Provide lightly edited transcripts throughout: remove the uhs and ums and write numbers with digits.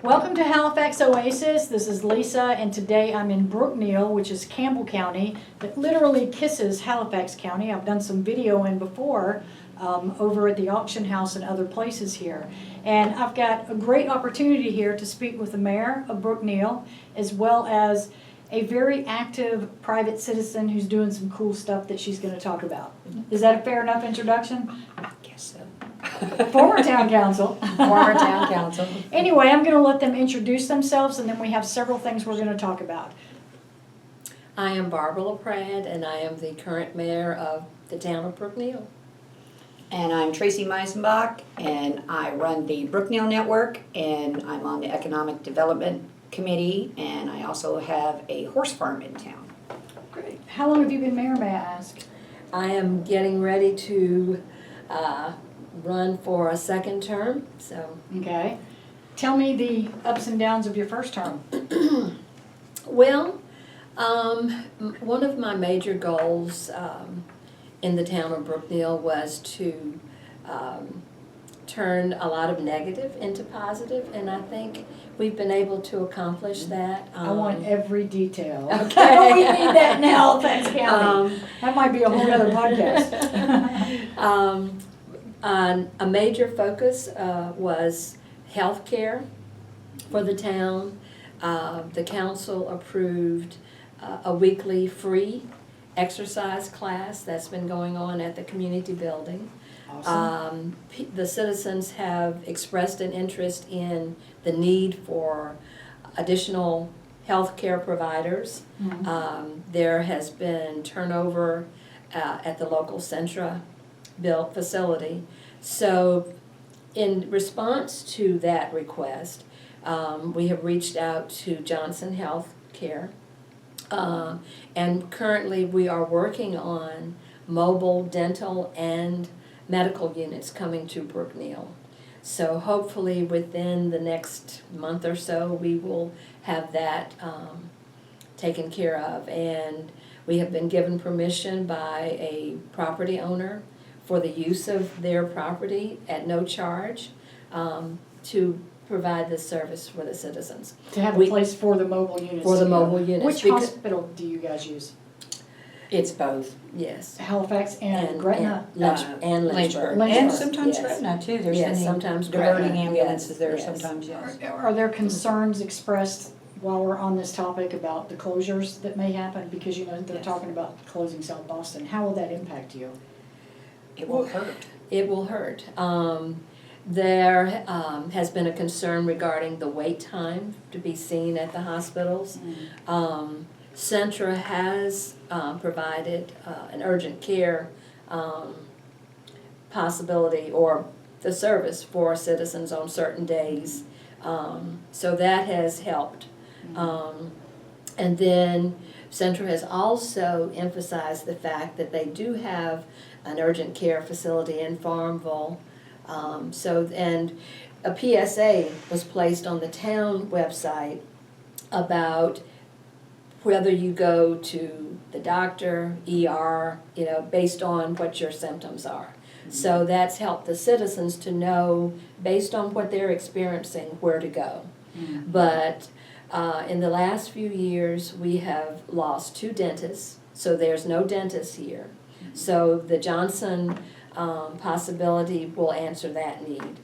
Welcome to Halifax Oasis. This is Lisa, and today I'm in Brookneal, which is Campbell County, that literally kisses Halifax County. I've done some videoing before over at the auction house and other places here. And I've got a great opportunity here to speak with the mayor of Brookneal, as well as a very active private citizen who's doing some cool stuff that she's going to talk about. Is that a fair enough introduction? I guess so. Former town council. Former town council. Anyway, I'm going to let them introduce themselves, and then we have several things we're going to talk about. I am Barbara LaPrade, and I am the current mayor of the town of Brookneal. And I'm Tracy Meisenbach, and I run the Brookneal Network, and I'm on the Economic Development Committee, and I also have a horse farm in town. Great. How long have you been mayor, may I ask? I am getting ready to run for a second term, so. Okay. Tell me the ups and downs of your first term. Well, one of my major goals in the town of Brookneal was to turn a lot of negative into positive, and I think we've been able to accomplish that. I want every detail. Okay. We need that in Halifax County. That might be a whole other podcast. A major focus was health care for the town. The council approved a weekly free exercise class that's been going on at the community building. Awesome. The citizens have expressed an interest in the need for additional health care providers. Mm-hmm. There has been turnover at the local Centra built facility. So in response to that request, we have reached out to Johnson Health Care, and currently we are working on mobile dental and medical units coming to Brookneal. So hopefully within the next month or so we will have that taken care of, and we have been given permission by a property owner for the use of their property at no charge to provide this service for the citizens. To have a place for the mobile units. For the to go. mobile units. Which hospital do you guys use? It's both. Yes. Halifax and Gretna? And Lynchburg. And sometimes Yes. Gretna too. There's Yes, any sometimes diverting Gretna. ambulances Yes, there yes. sometimes, yes. Are there concerns expressed while we're on this topic about the closures that may happen? Because you know they're Yes. talking about closing South Boston. How will that impact you? It will hurt. It will hurt. There has been a concern regarding the wait time to be seen at the hospitals. Centra has provided an urgent care possibility or the service for citizens on certain days. So that has helped. And then Centra has also emphasized the fact that they do have an urgent care facility in Farmville. And a PSA was placed on the town website about whether you go to the doctor, ER, based on what your symptoms are. So that's helped the citizens to know, based on what they're experiencing, where to go. But in the last few years, we have lost 2 dentists, so there's no dentist here. So the Johnson possibility will answer that need.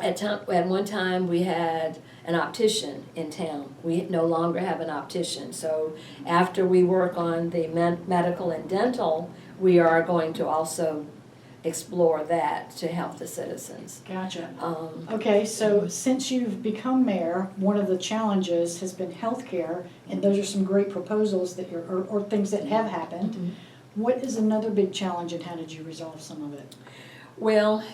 At one time, we had an optician in town. We no longer have an optician. So after we work on the medical and dental, we are going to also explore that to help the citizens. Gotcha. Okay, so since you've become mayor, one of the challenges has been healthcare, and those are some great proposals that or things that have happened. What is another big challenge, and how did you resolve some of it? Well,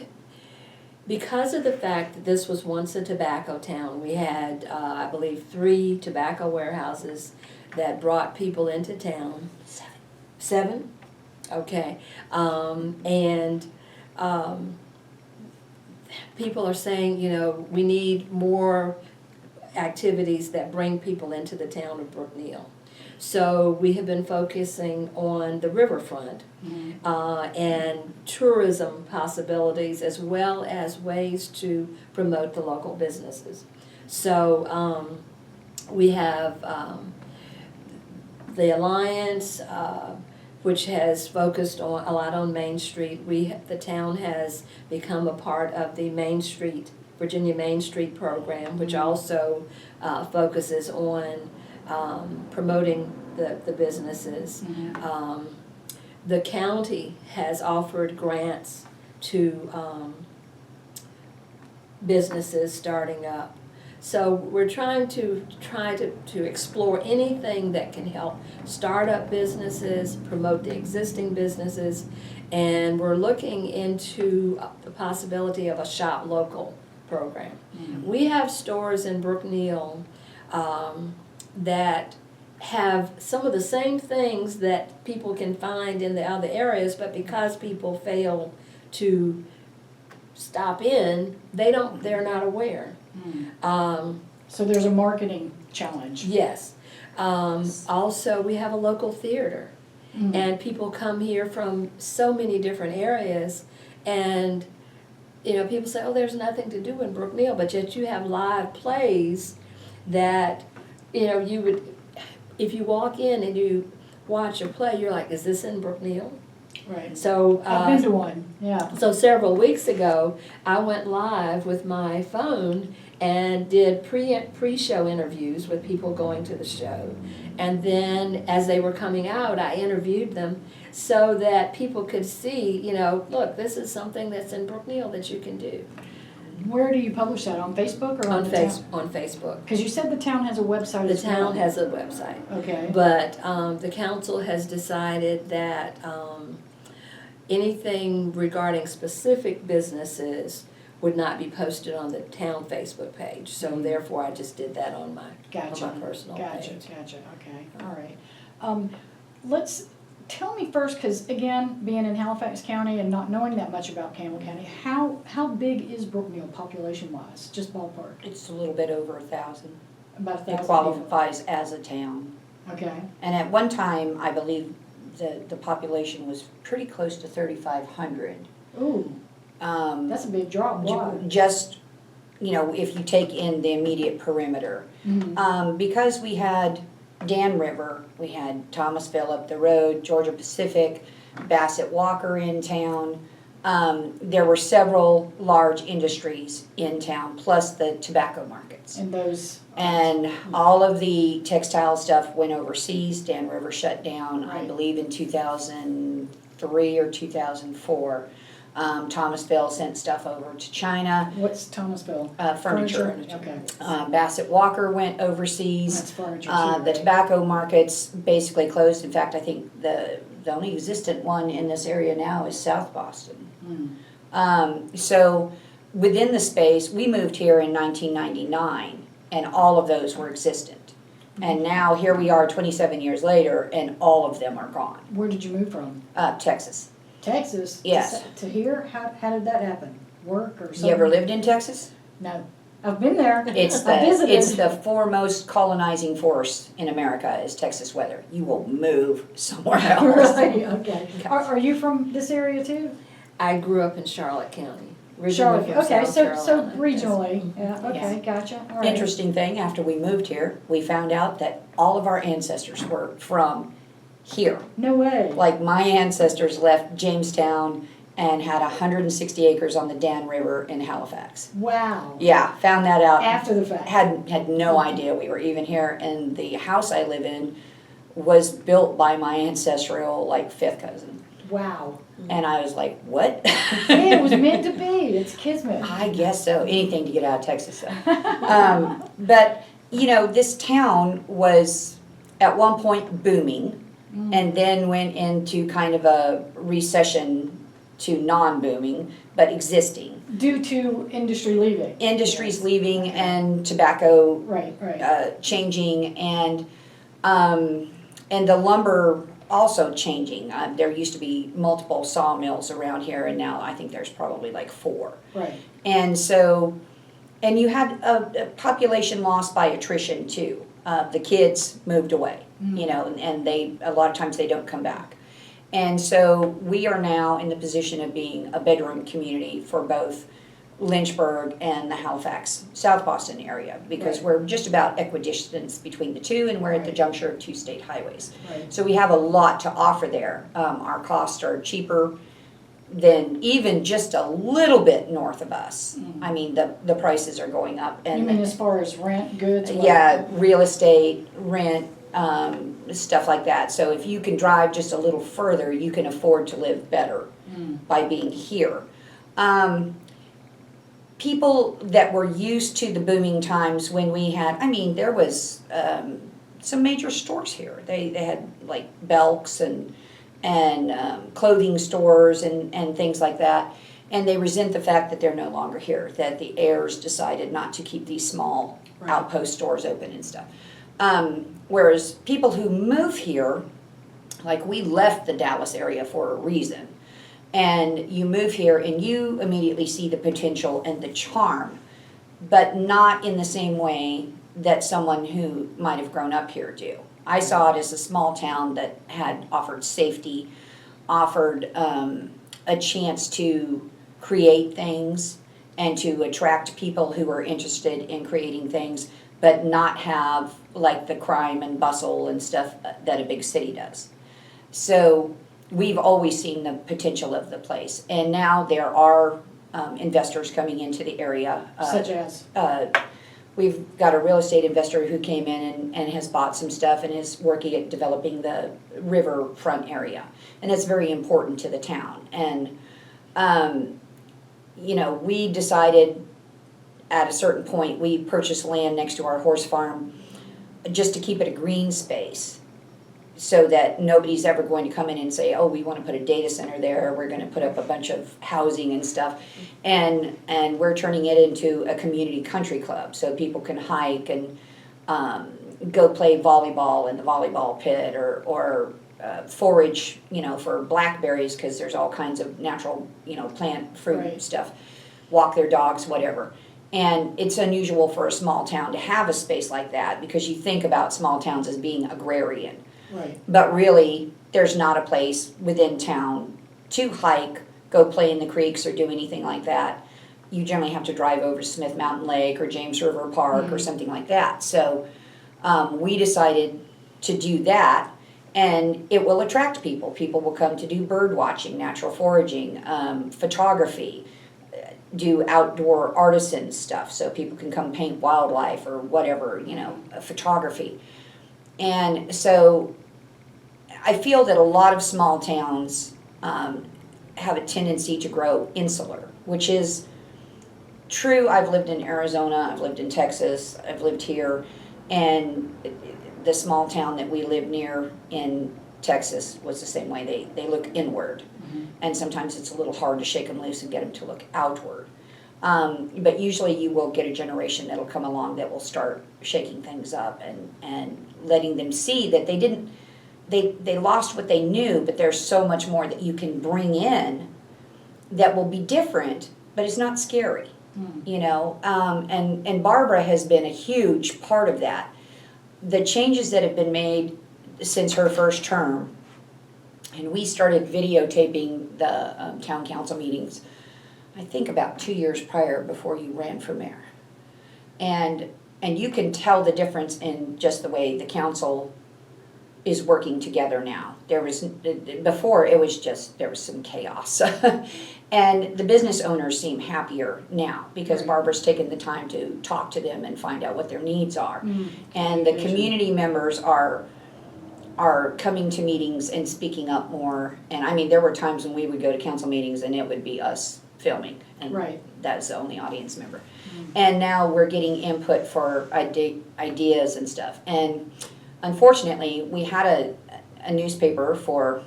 because of the fact that this was once a tobacco town, we had, I believe, 3 tobacco warehouses that brought people into town. 7? Okay. People are saying, we need more activities that bring people into the town of Brookneal. So we have been focusing on the riverfront and tourism possibilities, as well as ways to promote the local businesses. So we have the Alliance, which has focused on a lot on Main Street. The town has become a part of the Virginia Main Street program, which also focuses on promoting the businesses. The county has offered grants to businesses starting up. So we're trying to explore anything that can help start up businesses, promote the existing businesses, and we're looking into the possibility of a shop local program. We have stores in Brookneal that have some of the same things that people can find in the other areas, but because people fail to stop in, they're not aware. So there's a marketing challenge. Yes. Also, we have a local theater, and people come here from so many different areas, and people say, oh, there's nothing to do in Brookneal, but yet you have live plays that, you would, if you walk in and you watch a play, you're like, is this in Brookneal? Right. So I've been to one, yeah. So several weeks ago, I went live with my phone and did pre-show interviews with people going to the show. And then as they were coming out, I interviewed them so that people could see, look, this is something that's in Brookneal that you can do. Where do you publish that, on Facebook or on the town? On Facebook. Because you said the town has a website The as well. town has a website. Okay. But the council has decided that anything regarding specific businesses would not be posted on the town Facebook page. So therefore, I just did that on my personal page. Gotcha, okay, all right. Tell me first, because again, being in Halifax County and not knowing that much about Campbell County, how big is Brookneal population-wise, just ballpark? It's a little bit over 1,000. About 1,000 It people. qualifies as a town. Okay, And at one time, I believe the population was pretty close to 3,500. ooh, that's a big drop, why? Just, if you take in the immediate perimeter. Because we had Dan River, we had Thomasville up the road, Georgia Pacific, Bassett Walker in town. There were several large industries in town, plus the tobacco markets. And those. And all of the textile stuff went overseas. Dan River shut down, I Right. believe, in 2003 or 2004. Thomasville sent stuff over to China. What's Thomasville? Furniture. Okay, Bassett Walker went overseas. that's furniture too, The right? tobacco markets basically closed. In fact, I think the only existent one in this area now is South Boston. So within the space, we moved here in 1999, and all of those were existent. And now here we are 27 years later, and all of them are gone. Where did you move from? Texas. Texas? Yes. To here? How did that happen? Work or something? You ever lived in Texas? No. I've been there. It's I visited. it's the foremost colonizing force in America is Texas weather. You will move somewhere else. Right, okay. Are you from this area too? I grew up in Charlotte County. Originally Charlotte, from okay, South so Carolina. regionally, yeah, okay, gotcha, all right. Interesting thing, after we moved here, we found out that all of our ancestors were from here. No way. Like my ancestors left Jamestown and had 160 acres on the Dan River in Halifax. Wow. Yeah, found that out. After the fact. Had no idea we were even here, and the house I live in was built by my ancestral fifth cousin. Wow. And I was like, what? Yeah, it was meant to be, it's kismet. I guess so. Anything to get out of Texas, though. But, this town was at one point booming and then went into kind of a recession to non-booming, but existing. Due to industry leaving. Industries leaving and tobacco Right. changing and the lumber also changing. There used to be multiple sawmills around here, and now I think there's probably 4. Right. And so, and you had a population loss by attrition too. The kids moved away. you know, and a lot of times they don't come back. And so we are now in the position of being a bedroom community for both Lynchburg and the Halifax, South Boston area, because Right. we're just about equidistant between the two, and we're at the Right. juncture of two state highways. Right. So we have a lot to offer there. Our costs are cheaper than even just a little bit north of us. I mean, the prices are going up. You And mean as far as rent, goods? what- yeah, real estate, rent, stuff like that. So if you can drive just a little further, you can afford to live better by being here. People that were used to the booming times when we had, I mean, there was some major stores here. They had like Belk's and clothing stores and things like that. And they resent the fact that they're no longer here, that the heirs decided not to keep these small Right. outpost stores open and stuff. Whereas people who move here, like we left the Dallas area for a reason. And you move here and you immediately see the potential and the charm, but not in the same way that someone who might have grown up here do. I saw it as a small town that had offered safety, offered a chance to create things and to attract people who are interested in creating things, but not have like the crime and bustle and stuff that a big city does. So we've always seen the potential of the place. And now there are investors coming into the area. Such as? We've got a real estate investor who came in and has bought some stuff and is working at developing the riverfront area. And it's very important to the town. And, you know, we decided at a certain point, we purchased land next to our horse farm just to keep it a green space, so that nobody's ever going to come in and say, oh, we want to put a data center there, we're going to put up a bunch of housing and stuff. And we're turning it into a community country club, so people can hike and go play volleyball in the volleyball pit, or forage, you know, for blackberries, because there's all kinds of natural, you know, plant, fruit Right. stuff, walk their dogs, whatever. And it's unusual for a small town to have a space like that, because you think about small towns as being agrarian. Right. But really, there's not a place within town to hike, go play in the creeks, or do anything like that. You generally have to drive over Smith Mountain Lake or James River Park or something like that. So we decided to do that, and it will attract people. People will come to do bird watching, natural foraging, photography, do outdoor artisan stuff, so people can come paint wildlife or whatever, you know, photography. And so I feel that a lot of small towns have a tendency to grow insular, which is true. I've lived in Arizona, I've lived in Texas, I've lived here, and the small town that we live near in Texas was the same way. They look inward, and sometimes it's a little hard to shake them loose and get them to look outward. But usually you will get a generation that'll come along that will start shaking things up and letting them see that they lost what they knew, but there's so much more that you can bring in that will be different, but it's not scary, you know. And Barbara has been a huge part of that. The changes that have been made since her first term, and we started videotaping the town council meetings, I think about 2 years prior, before you ran for mayor. And you can tell the difference in just the way the council is working together now. Before it was just, there was some chaos. And the business owners seem happier now, because Barbara's taken the time to talk to them and find out what their needs are. And the community members are coming to meetings and speaking up more. And I mean, there were times when we would go to council meetings and it would be us filming, and that's the only audience member. And now we're getting input for ideas and stuff. And unfortunately, we had a newspaper for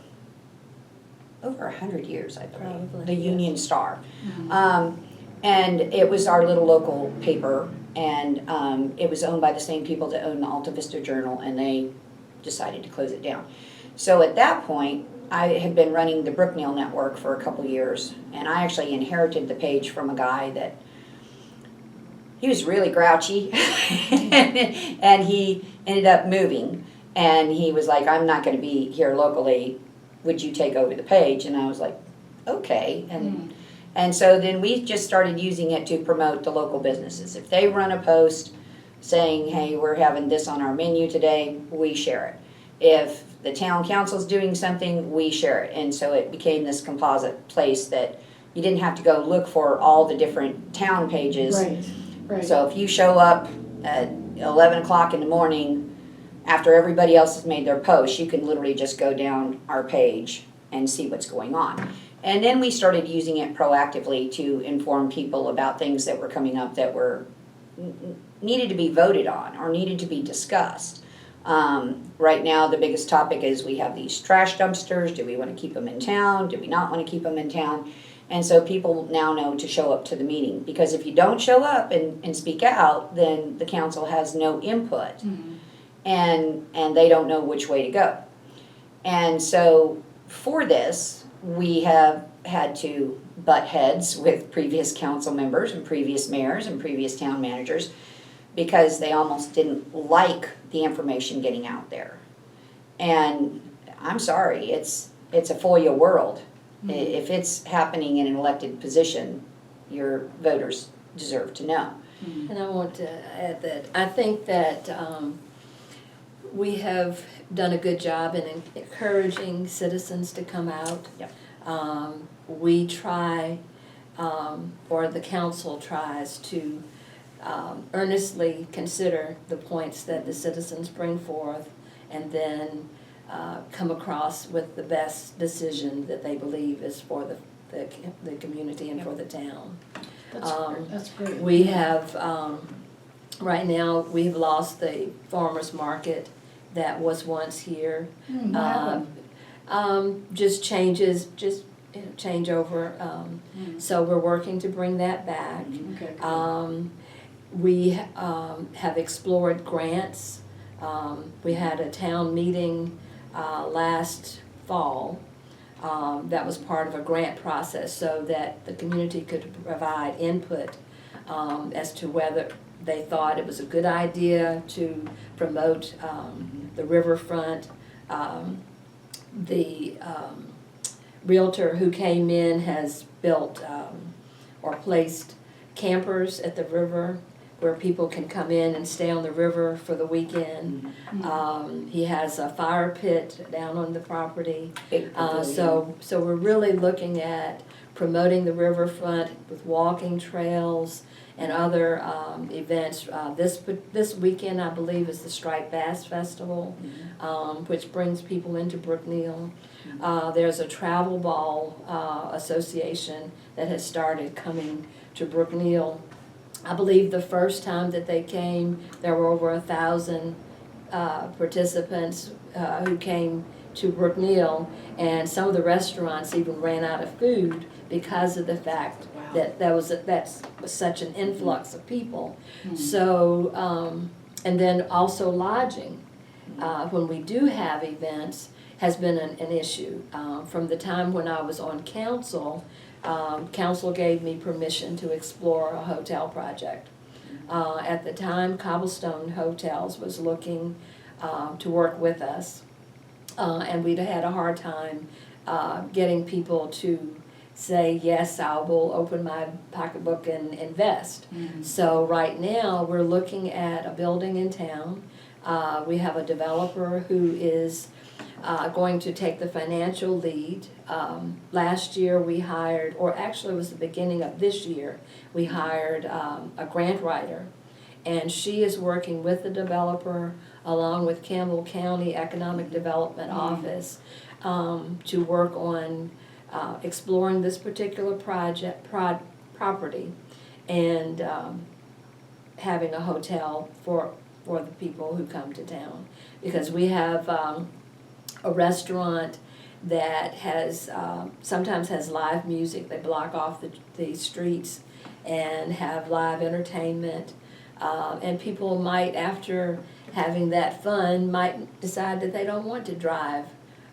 over 100 years, I believe, Probably, the yes. Union Star. And it was our little local paper, and it was owned by the same people that own the Alta Vista Journal, and they decided to close it down. So at that point, I had been running the Brookneal network for a couple years, and I actually inherited the page from a guy that, he was really grouchy, and he ended up moving. And he was like, I'm not gonna be here locally, would you take over the page? And I was like, okay. And so then we just started using it to promote the local businesses. If they run a post saying, hey, we're having this on our menu today, we share it. If the town council's doing something, we share it. And so it became this composite place that you didn't have to go look for all the different town pages. Right. So if you show up at 11 o'clock in the morning, after everybody else has made their post, you can literally just go down our page and see what's going on. And then we started using it proactively to inform people about things that were coming up that were needed to be voted on or needed to be discussed. Right now, the biggest topic is we have these trash dumpsters. Do we want to keep them in town? Do we not want to keep them in town? And so people now know to show up to the meeting, because if you don't show up and speak out, then the council has no input. And they don't know which way to go. And so for this, we have had to butt heads with previous council members and previous mayors and previous town managers, because they almost didn't like the information getting out there. And I'm sorry, it's a FOIA world. If it's happening in an elected position, your voters deserve to know. And I want to add that I think that we have done a good job in encouraging citizens to come out. Yep. We try, or the council tries to earnestly consider the points that the citizens bring forth, and then come across with the best decision that they believe is for the community and for the town. That's great. We have, right now, we've lost the farmer's market that was once here. Just changes, changeover. So we're working to bring that back. Okay. We have explored grants. We had a town meeting last fall that was part of a grant process, so that the community could provide input as to whether they thought it was a good idea to promote the riverfront. The realtor who came in has built or placed campers at the river where people can come in and stay on the river for the weekend. He has a fire pit down on the property. So we're really looking at promoting the riverfront with walking trails and other events. This weekend, I believe, is the Striped Bass Festival, which brings people into Brookneal. There's a travel ball association that has started coming to Brookneal. I believe the first time that they came, there were over 1,000 participants who came to Brookneal, and some of the restaurants even ran out of food because of the fact that that's such an influx of people. So, and then also lodging, when we do have events, has been an issue. From the time when I was on council, council gave me permission to explore a hotel project. At the time, Cobblestone Hotels was looking to work with us, and we'd had a hard time getting people to say, yes, I will open my pocketbook and invest. So right now, we're looking at a building in town. We have a developer who is going to take the financial lead. Last year we hired, or actually it was the beginning of this year, we hired a grant writer, and she is working with the developer along with Campbell County Economic Development Office to work on exploring this particular property and having a hotel for the people who come to town. Because we have a restaurant that has sometimes has live music. They block off the streets and have live entertainment. And people might, after having that fun, might decide that they don't want to drive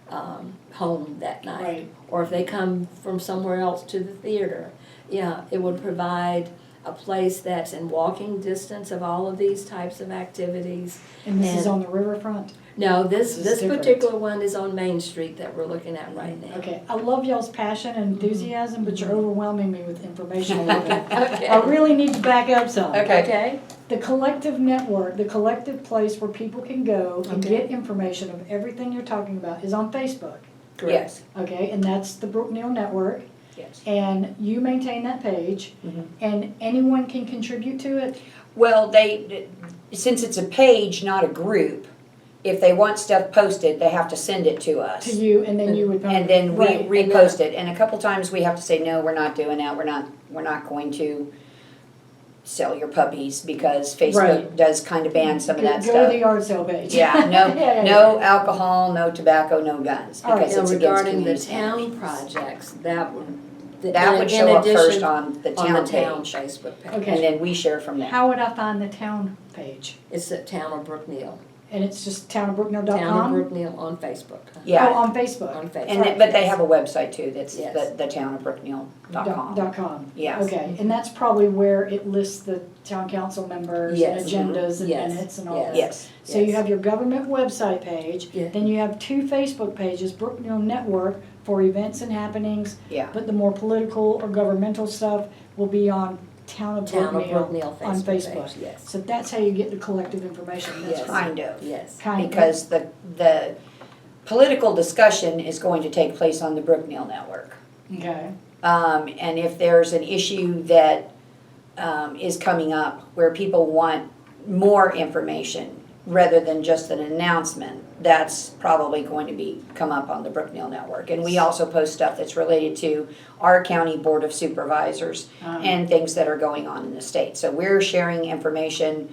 home that night. Right. Or if they come from somewhere else to the theater. Yeah, it would provide a place that's in walking distance of all of these types of activities. And this is And- on the riverfront? No, This is this different. particular one is on Main Street that we're looking at right now. Okay, I love y'all's passion and enthusiasm, but you're overwhelming me with information a little bit. Okay. I really need to back up some. Okay, The collective network, the collective place where people can go and Okay. get information of everything you're talking about is on Facebook. correct. Yes, Okay, and that's the Brookneal Network, yes. and you maintain that page, Mhm. and anyone can contribute to it? Well, since it's a page, not a group, if they want stuff posted, they have to send it to us. To you, and then you would. And then we Right. repost it, and a couple times we have to say, no, we're not doing that, we're not going to sell your puppies, because Facebook Right. does kind of ban some of that Go to stuff. the yard sale page. Yeah, Yeah. no alcohol, no tobacco, no guns, All right, because Now, it's against regarding the community town standards. projects, that would. That would in show up first addition, on the on town the town page, Facebook page. Okay. and then we share from there. How would I find the town page? It's the town of Brookneal, And it's just town of townofbrookneal.com? Brookneal on Facebook. Oh, Yeah, on Facebook. On Facebook. and but they have a website too, that's Yes. the townofbrookneal.com. .com. Yes. Okay, and that's probably where it lists the town council members and Yes. agendas and Yes. minutes and all Yes. that. Yes, So you Yes. have your government website page, Yeah. then you have 2 Facebook pages, Brookneal Network for events and happenings, yeah. but the more political or governmental stuff will be on Town of Town of Brookneal Brookneal on Facebook Facebook. page, yes. So that's how you get the collective information. That's Yes. right. Kind of. Yes. Kind of. Because the political discussion is going to take place on the Brookneal Network. Okay, And if there's an issue that is coming up where people want more information rather than just an announcement, that's probably going to come up on the Brookneal Network. And we also post stuff that's related to our county board of supervisors and things that are going on in the state. So we're sharing information.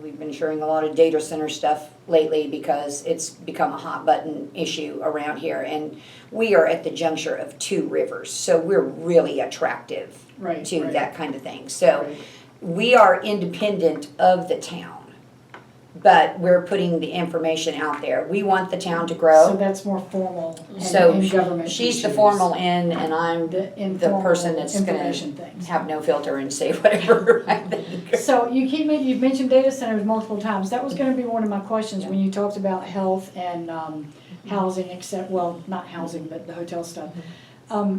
We've been sharing a lot of data center stuff lately because it's become a hot button issue around here. And we are at the juncture of 2 rivers, so we're really attractive right, to right, that kind of thing. So right. we are independent of the town, but we're putting the information out there. We want the town to So grow. that's more formal So in government She's the issues. formal end, and I'm The informal person that's gonna information things. have no filter and say whatever I think. So you've mentioned data centers multiple times. That was gonna be one of my questions when you talked about health and housing, except, well, not housing, but the hotel stuff.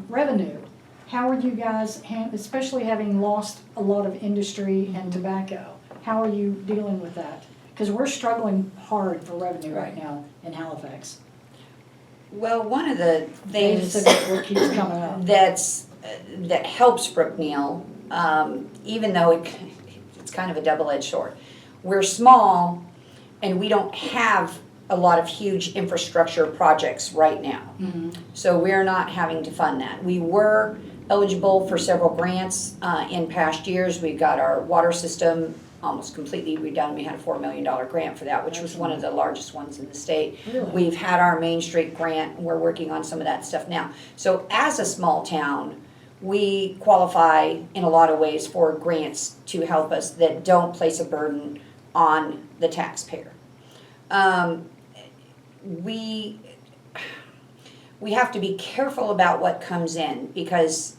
Revenue, how are you guys, especially having lost a lot of industry and tobacco, how are you dealing with that? Because we're struggling hard for revenue right now in Halifax. Well, one of the Data things center work keeps coming up. that helps Brookneal, even though it's kind of a double-edged sword. We're small, and we don't have a lot of huge infrastructure projects right now. So we're not having to fund that. We were eligible for several grants in past years. We've got our water system almost completely redone. We had a $4 million grant for that, which was one of the largest ones in the state. Really? We've had our Main Street grant, and we're working on some of that stuff now. So as a small town, we qualify in a lot of ways for grants to help us that don't place a burden on the taxpayer. We have to be careful about what comes in, because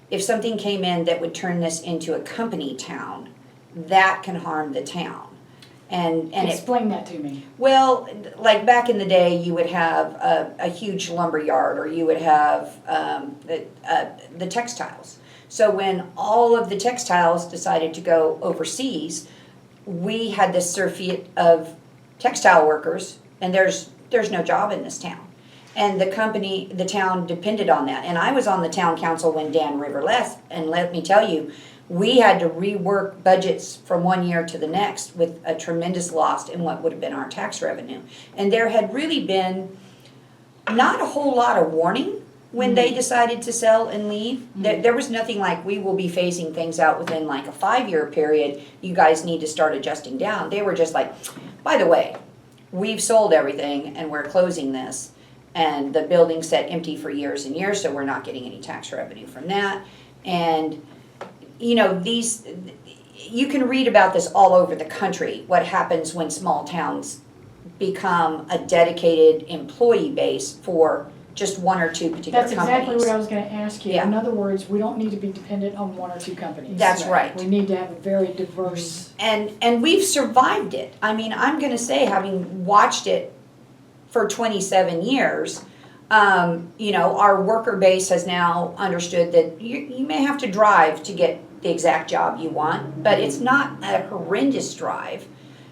if something came in that would turn this into a company town, that can harm the town. And it, Explain that to me. well, like back in the day, you would have a huge lumber yard, or you would have the textiles. So when all of the textiles decided to go overseas, we had this surfeit of textile workers, and there's no job in this town. And the town depended on that. And I was on the town council when Dan River left, and let me tell you, we had to rework budgets from one year to the next with a tremendous loss in what would have been our tax revenue. And there had really been not a whole lot of warning when they decided to sell and leave. There was nothing like, we will be phasing things out within like a 5-year period. You guys need to start adjusting down. They were just like, by the way, we've sold everything and we're closing this. And the building sat empty for years and years, so we're not getting any tax revenue from that. And, you know, you can read about this all over the country, what happens when small towns become a dedicated employee base for just one or two particular That's companies. exactly what I was gonna ask you. Yeah. In other words, we don't need to be dependent on one or two companies. That's right. We need to have a very diverse. And we've survived it. I mean, I'm gonna say, having watched it for 27 years, you know, our worker base has now understood that you may have to drive to get the exact job you want, but it's not a horrendous drive.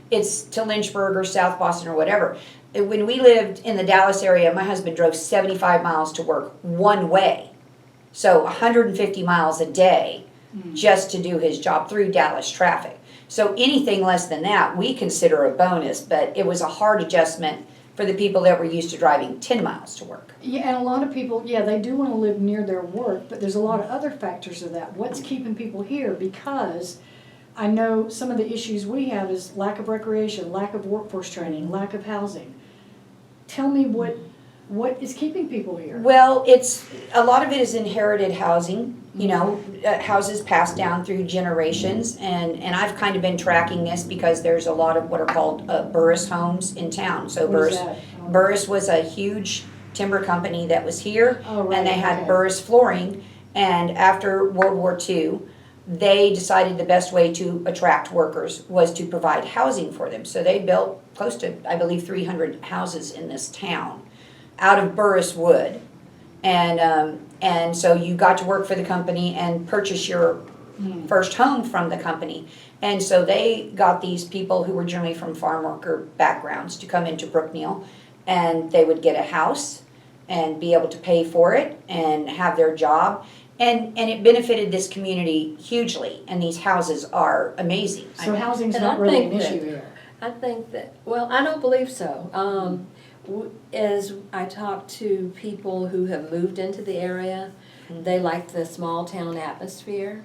It's to Lynchburg or South Boston or whatever. When we lived in the Dallas area, my husband drove 75 miles to work one way. So 150 miles a day just to do his job through Dallas traffic. So anything less than that, we consider a bonus, but it was a hard adjustment for the people that were used to driving 10 miles to work. Yeah, and a lot of people, yeah, they do want to live near their work, but there's a lot of other factors of that. What's keeping people here? Because I know some of the issues we have is lack of recreation, lack of workforce training, lack of housing. Tell me what is keeping people here? Well, it's, a lot of it is inherited housing, you know, houses passed down through generations, and I've kind of been tracking this because there's a lot of what are called Burris homes in town. So What is Burris, that? Burris was a huge timber company that was here, Oh, right, and they had okay. Burris flooring, and after World War II, they decided the best way to attract workers was to provide housing for them. So they built close to, I believe, 300 houses in this town out of Burris wood. And so you got to work for the company and purchase your first home from the company. And so they got these people who were generally from farm worker backgrounds to come into Brookneal, and they would get a house and be able to pay for it and have their job. And it benefited this community hugely, and these houses are amazing. So housing's And not I really an think issue that- here. I think that, well, I don't believe so. As I talk to people who have moved into the area, they like the small town atmosphere.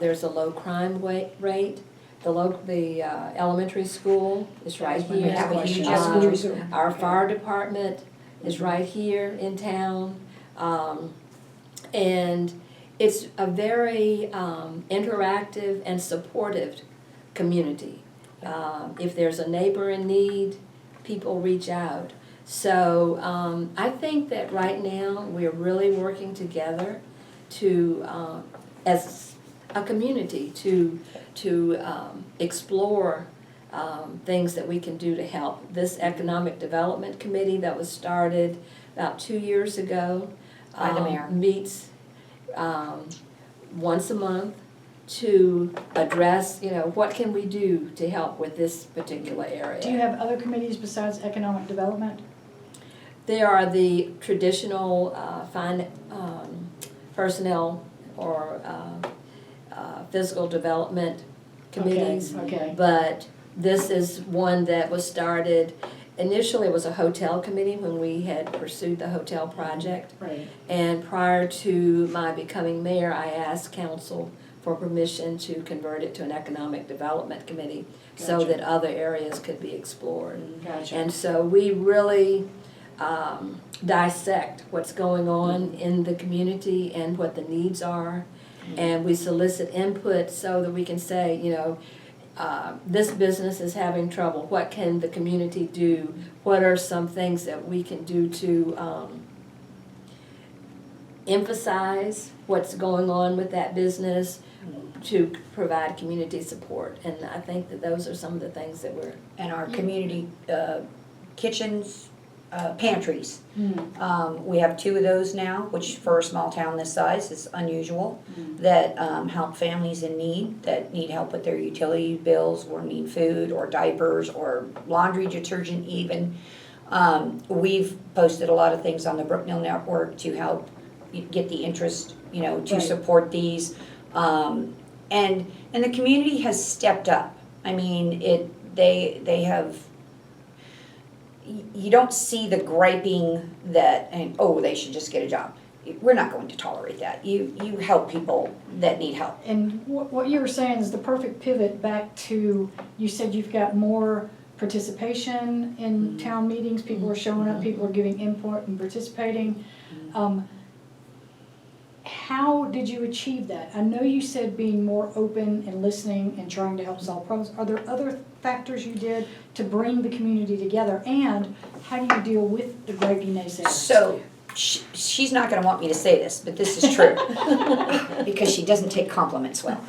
There's a low crime rate. The elementary school is right That was my here. next have a huge question. elementary Schools school. are- Our okay. fire department is right here in town. And it's a very interactive and supportive community. If there's a neighbor in need, people reach out. So I think that right now we're really working together to, as a community, to explore things that we can do to help. This Economic Development Committee that was started about 2 years ago By the mayor. meets once a month to address, what can we do to help with this particular area. Do you have other committees besides economic development? There are the traditional personnel or physical development committees. Okay. But this is one that was started, initially it was a hotel committee when we had pursued the hotel project. Right. And prior to my becoming mayor, I asked council for permission to convert it to an economic development committee so Gotcha. that other areas could be explored. Gotcha. And so we really dissect what's going on in the community and what the needs are. And we solicit input so that we can say, this business is having trouble. What can the community do? What are some things that we can do to emphasize what's going on with that business, to provide community support? And I think that those are some of the things that we're... And our community kitchens, pantries. We have 2 of those now, which for a small town this size is unusual, that help families in need, that need help with their utility bills or need food or diapers or laundry detergent even. We've posted a lot of things on the Brookneal Network to help get the interest, to Right. support these. And the community has stepped up. I mean, they have, you don't see the griping that, they should just get a job. We're not going to tolerate that. You help people that need help. And what you were saying is the perfect pivot back to, you said you've got more participation in town meetings, people are showing up, people are giving input and participating. How did you achieve that? I know you said being more open and listening and trying to help solve problems. Are there other factors you did to bring the community together? And how do you deal with the gripey naysayers? So she's not gonna want me to say this, but this is true. Because she doesn't take compliments well.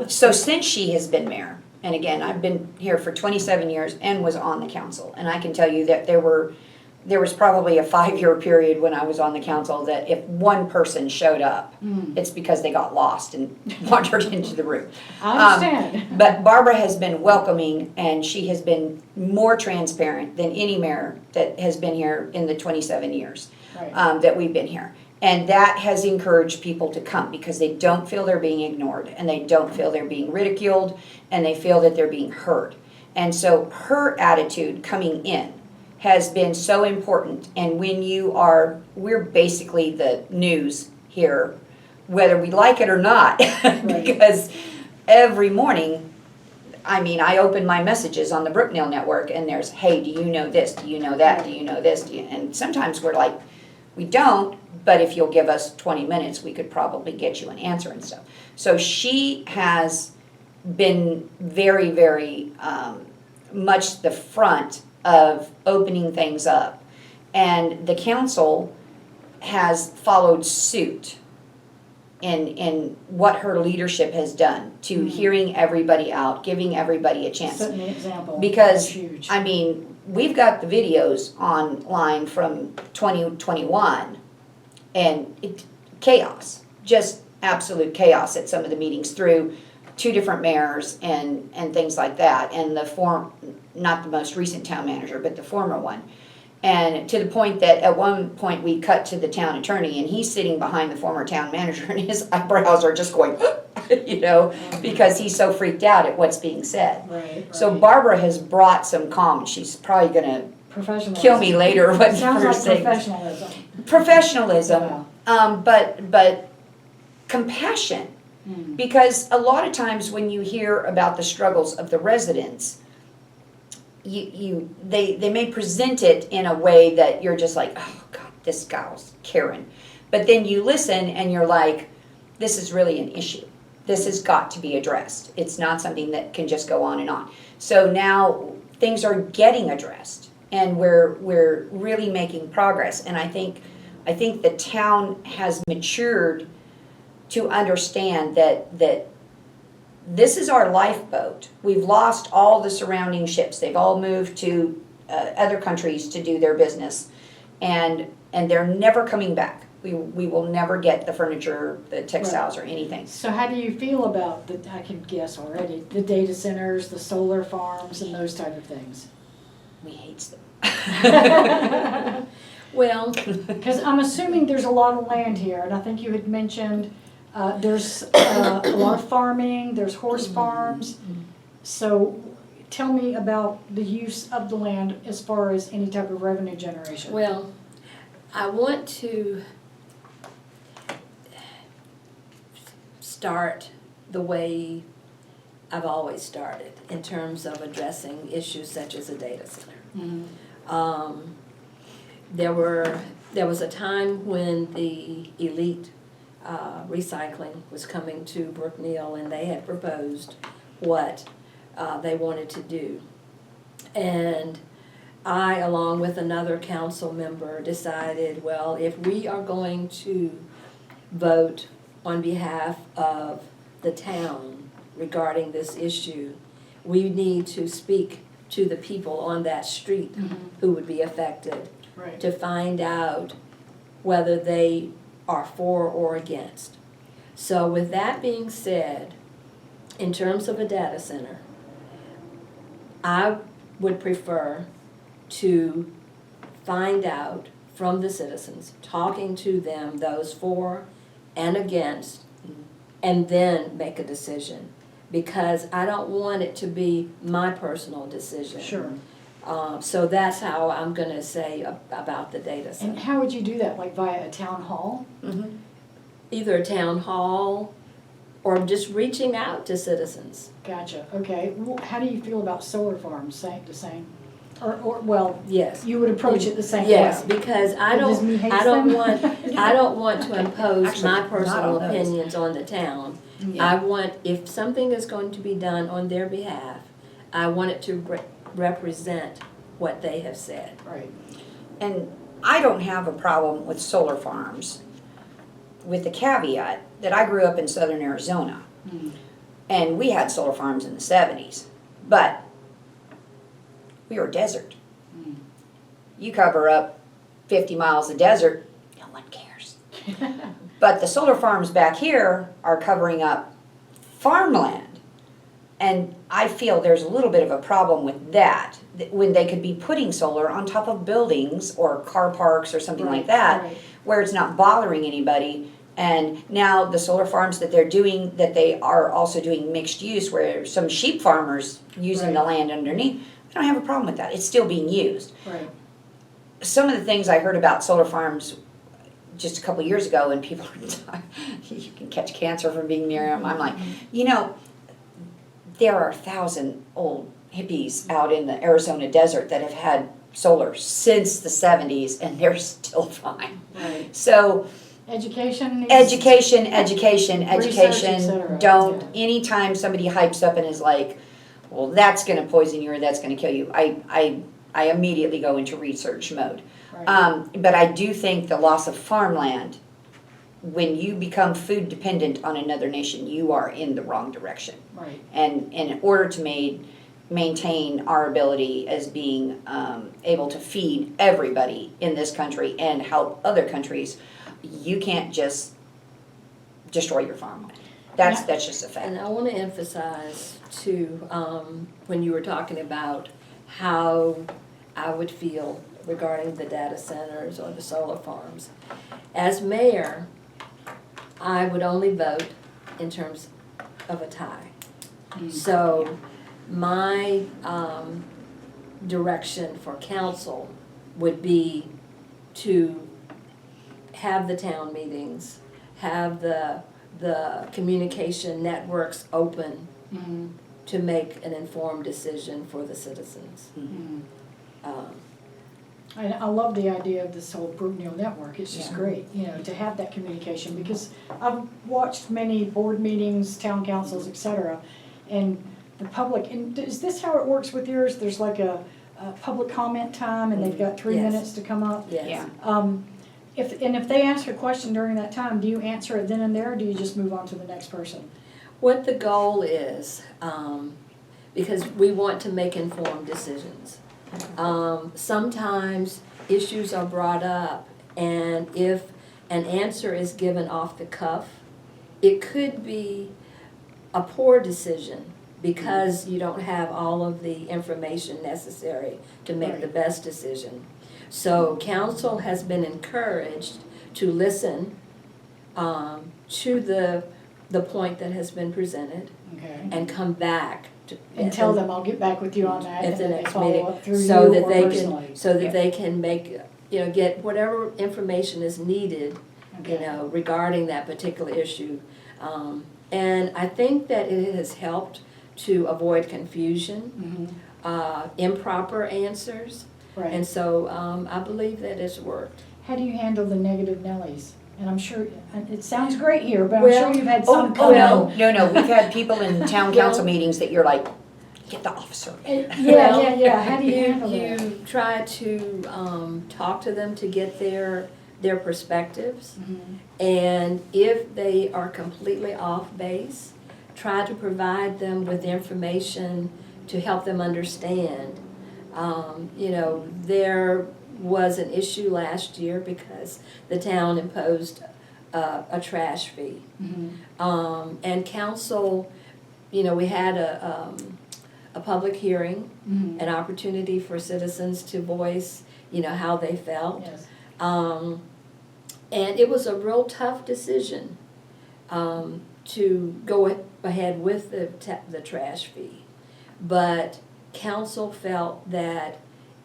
So since she has been mayor, and again, I've been here for 27 years and was on the council, and I can tell you that there was probably a 5-year period when I was on the council that if one person showed up, it's because they got lost and wandered into the room. I understand. But Barbara has been welcoming, and she has been more transparent than any mayor that has been here in the 27 years Right. that we've been here. And that has encouraged people to come because they don't feel they're being ignored, and they don't feel they're being ridiculed, and they feel that they're being heard. And so her attitude coming in has been so important. And when we're basically the news here, whether we like it or not, because every morning, I open my messages on the Brookneal network and there's, hey, do you know this? Do you know that? Do you know this? And sometimes we're like, we don't, but if you'll give us 20 minutes, we could probably get you an answer and stuff. So she has been very, very much the front of opening things up. And the council has followed suit in what her leadership has done to hearing everybody out, giving everybody a chance. Setting the example. Because, That's huge. We've got the videos online from 2021, and chaos, just absolute chaos at some of the meetings through 2 different mayors and things like that, and not the most recent town manager, but the former one. And to the point that at one point we cut to the town attorney, and he's sitting behind the former town manager, and his eyebrows are just going, because he's so freaked out at what's being said. Right. So Barbara has brought some calm. She's probably gonna Professionalism. kill me later. What Sounds for like saying. professionalism. Professionalism, but compassion. Because a lot of times when you hear about the struggles of the residents, they may present it in a way that you're just like, oh God, this gal's Karen. But then you listen and you're like, this is really an issue. This has got to be addressed. It's not something that can just go on and on. So now things are getting addressed, and we're really making progress. And I think the town has matured to understand that this is our lifeboat. We've lost all the surrounding ships. They've all moved to other countries to do their business, and they're never coming back. We will never get the furniture, the textiles, or anything. So how do you feel about I can guess already, the data centers, the solar farms, and those type of things? We hate them. Well, Because I'm assuming there's a lot of land here, and I think you had mentioned there's a lot of farming, there's horse farms. So tell me about the use of the land as far as any type of revenue generation. well, I want to start the way I've always started in terms of addressing issues such as a data center. There was a time when the elite recycling was coming to Brookneal, and they had proposed what they wanted to do. And I, along with another council member, decided, well, if we are going to vote on behalf of the town regarding this issue, we need to speak to the people on that street who would be affected, Right. to find out whether they are for or against. So with that being said, in terms of a data center, I would prefer to find out from the citizens, talking to them, those for and against, and then make a decision. Because I don't want it to be my personal decision. Sure. So that's how I'm going to say about the data center. And how would you do that, like via a town hall? Either a town hall or just reaching out to citizens. Gotcha, okay. How do you feel about solar farms, the same? Or well, Yes. you would approach it the same way? Yes, because I Does me hate don't them? want to impose Actually, my not personal on those. opinions on the town. Yeah. I want, if something is going to be done on their behalf, I want it to represent what they have said. Right. And I don't have a problem with solar farms, with the caveat that I grew up in southern Arizona. And we had solar farms in the 70s, but we were desert. You cover up 50 miles of desert, no one cares. But the solar farms back here are covering up farmland. And I feel there's a little bit of a problem with that, when they could be putting solar on top of buildings or car parks or something like that, Right. where it's not bothering anybody. And now the solar farms that they're doing, that they are also doing mixed use, where some sheep farmers using the Right. land underneath, I don't have a problem with that. It's still being used. Right. Some of the things I heard about solar farms just a couple years ago, and people are you can catch cancer from being near them. I'm like, you know, there are 1,000 old hippies out in the Arizona desert that have had solar since the 70s, and they're still fine. Right. So Education needs. education, Research, et cetera. don't, Yeah. anytime somebody hypes up and is like, well, that's gonna poison you or that's gonna kill you, I immediately go into research mode. Right. But I do think the loss of farmland, when you become food dependent on another nation, you are in the wrong direction. Right. And in order to maintain our ability as being able to feed everybody in this country and help other countries, you can't just destroy your farmland. That's just a fact. And I want to emphasize too, when you were talking about how I would feel regarding the data centers or the solar farms. As mayor, I would only vote in terms of a tie. So my direction for council would be to have the town meetings, have the communication networks open to make an informed decision for the citizens. I love the idea of this whole Brookneal network. It's just Yeah. great, you know, to have that communication, because I've watched many board meetings, town councils, et cetera, and the public, and is this how it works with yours? There's like a public comment time, and they've got 3 Yes. minutes to come up? Yes. Yeah. If they ask a question during that time, do you answer it then and there, or do you just move on to the next person? What the goal is, because we want to make informed decisions. Sometimes issues are brought up, and if an answer is given off the cuff, it could be a poor decision because you don't have all of the information necessary to make the best decision. So council has been encouraged to listen to the point that has been presented Okay. and come back to. And tell them, I'll get back with you on that, At and the then they next follow meeting, up through so you that or they personally. can, so that Yeah. they can make, get whatever information is needed, Okay. regarding that particular issue. And I think that it has helped to avoid confusion, improper answers, Right. and so I believe that it's worked. How do you handle the negative Nellies? And I'm sure, it sounds great here, but I'm Well, sure you've had Oh, some oh, come no, in. no, we've had people in town council Well- meetings that you're like, get the officer. Yeah, how do you handle that? You try to talk to them to get their perspectives. And if they are completely off base, try to provide them with information to help them understand. There was an issue last year because the town imposed a trash fee. And council, we had a public hearing, an opportunity for citizens to voice, how they felt. Yes. And it was a real tough decision to go ahead with the trash fee. But council felt that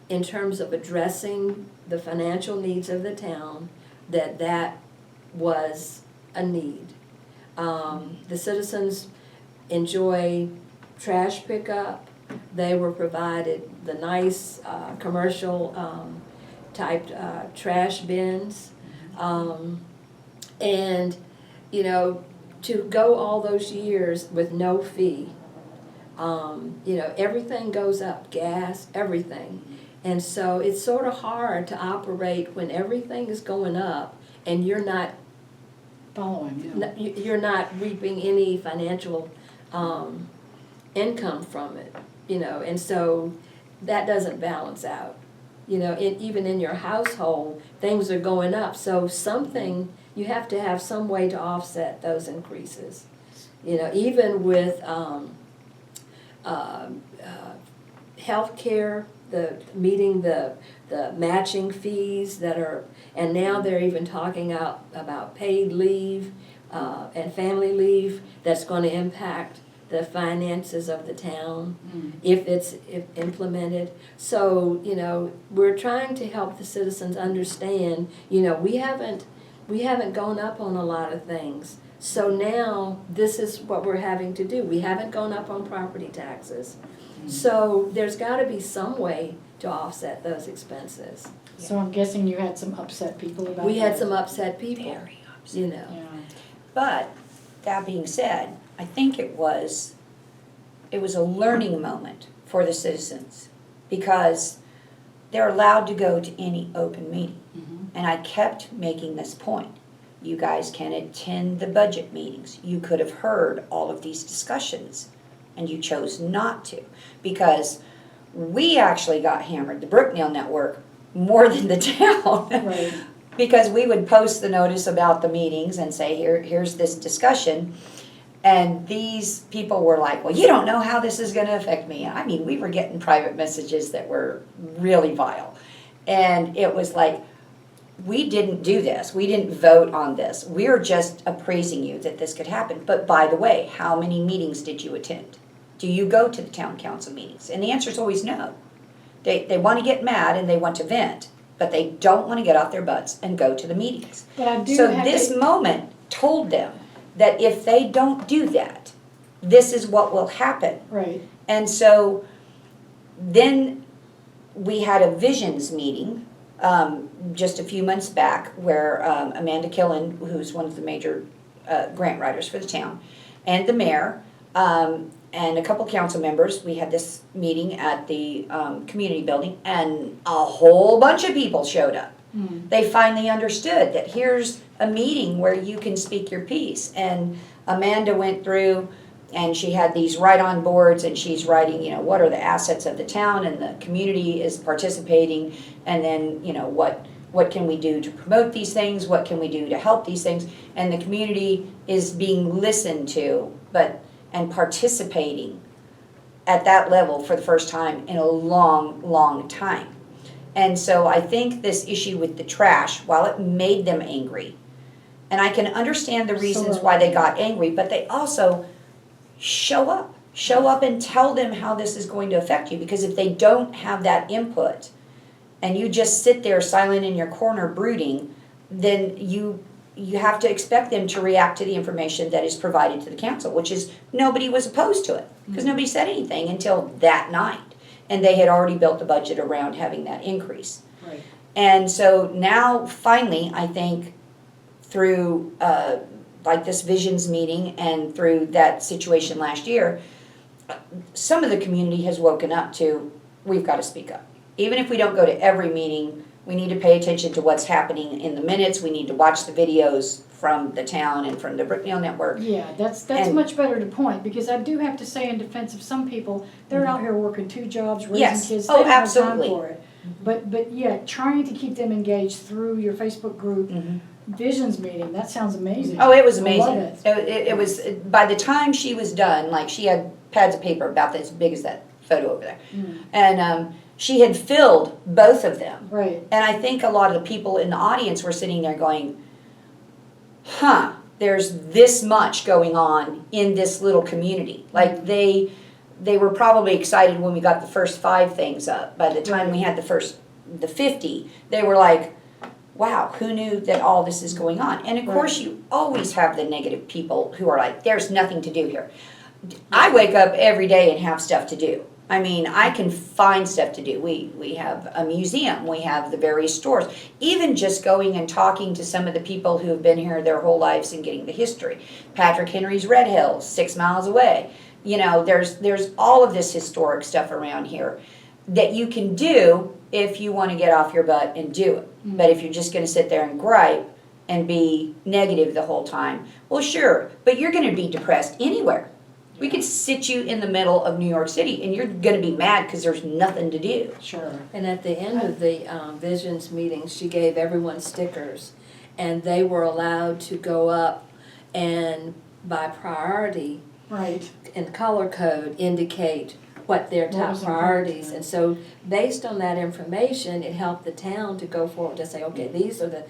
in terms of addressing the financial needs of the town, that was a need. The citizens enjoy trash pickup. They were provided the nice commercial type trash bins. And, to go all those years with no fee, everything goes up, gas, everything. And so it's sort of hard to operate when everything is going up and you're not Following, yeah. you're not reaping any financial income from it, you know, and so that doesn't balance out. You know, even in your household, things are going up, so something, you have to have some way to offset those increases. You know, even with healthcare, meeting the matching fees that are, and now they're even talking about paid leave and family leave that's going to impact the finances of the town if it's implemented. So, you know, we're trying to help the citizens understand, you know, we haven't gone up on a lot of things. So now this is what we're having to do. We haven't gone up on property taxes. So there's got to be some way to offset those expenses. So I'm guessing you had some upset people about that. We had some upset people, Very upset. you know. Yeah. But that being said, I think it was a learning moment for the citizens because they're allowed to go to any open meeting. And I kept making this point. You guys can attend the budget meetings. You could have heard all of these discussions and you chose not to because we actually got hammered, the Brookneal network, more than the town. Right. Because we would post the notice about the meetings and say, here's this discussion. And these people were like, well, you don't know how this is going to affect me. I mean, we were getting private messages that were really vile. And it was like, we didn't do this. We didn't vote on this. We're just appraising you that this could happen. But by the way, how many meetings did you attend? Do you go to the town council meetings? And the answer is always no. They want to get mad and they want to vent, but they don't want to get off their butts and go to the meetings. But I do So have this to, moment told them that if they don't do that, this is what will happen. right. And so then we had a visions meeting just a few months back where Amanda Killen, who's one of the major grant writers for the town, and the mayor, and a couple council members, we had this meeting at the community building, and a whole bunch of people showed up. They finally understood that here's a meeting where you can speak your piece. And Amanda went through and she had these write-on boards and she's writing, you know, what are the assets of the town, and the community is participating, and then, you know, what can we do to promote these things, what can we do to help these things, and the community is being listened to and participating at that level for the first time in a long, long time. And so I think this issue with the trash, while it made them angry, and I can understand the reasons why they got angry, but they also show up and tell them how this is going to affect you, because if they don't have that input and you just sit there silent in your corner brooding, then you have to expect them to react to the information that is provided to the council, which is nobody was opposed to it because nobody said anything until that night. And they had already built the budget around having that increase. Right. And so now, finally, I think through like this visions meeting and through that situation last year, some of the community has woken up to, we've got to speak up. Even if we don't go to every meeting, we need to pay attention to what's happening in the minutes. We need to watch the videos from the town and from the Brookneal network. Yeah, that's And- much better to point, because I do have to say in defense of some people, they're out here working 2 jobs, raising Yes. kids, Oh, they don't have absolutely. time for it. But yeah, trying to keep them engaged through your Facebook group, Visions meeting, that sounds amazing. Oh, it was I amazing. love it. It was, by the time she was done, like she had pads of paper about as big as that photo over there. And she had filled both of them. Right. And I think a lot of the people in the audience were sitting there going, there's this much going on in this little community. Like they were probably excited when we got the first 5 things up. By the time we had the 50, they were like, wow, who knew that all this is going on? And of course you always have the negative people who are like, there's nothing to do here. I wake up every day and have stuff to do. I mean, I can find stuff to do. We have a museum, we have the various stores. Even just going and talking to some of the people who have been here their whole lives and getting the history. Patrick Henry's Red Hills, 6 miles away. You know, there's all of this historic stuff around here that you can do if you want to get off your butt and do it. But if you're just going to sit there and gripe and be negative the whole time, well, sure, but you're going to be depressed anywhere. We could sit you in the middle of New York City and you're going to be mad because there's nothing to do. Sure. And at the end of the Visions meeting, she gave everyone stickers, and they were allowed to go up and by priority Right. and color code indicate what their What top was important priorities. to them. And so based on that information, it helped the town to go forward to say, okay, these are the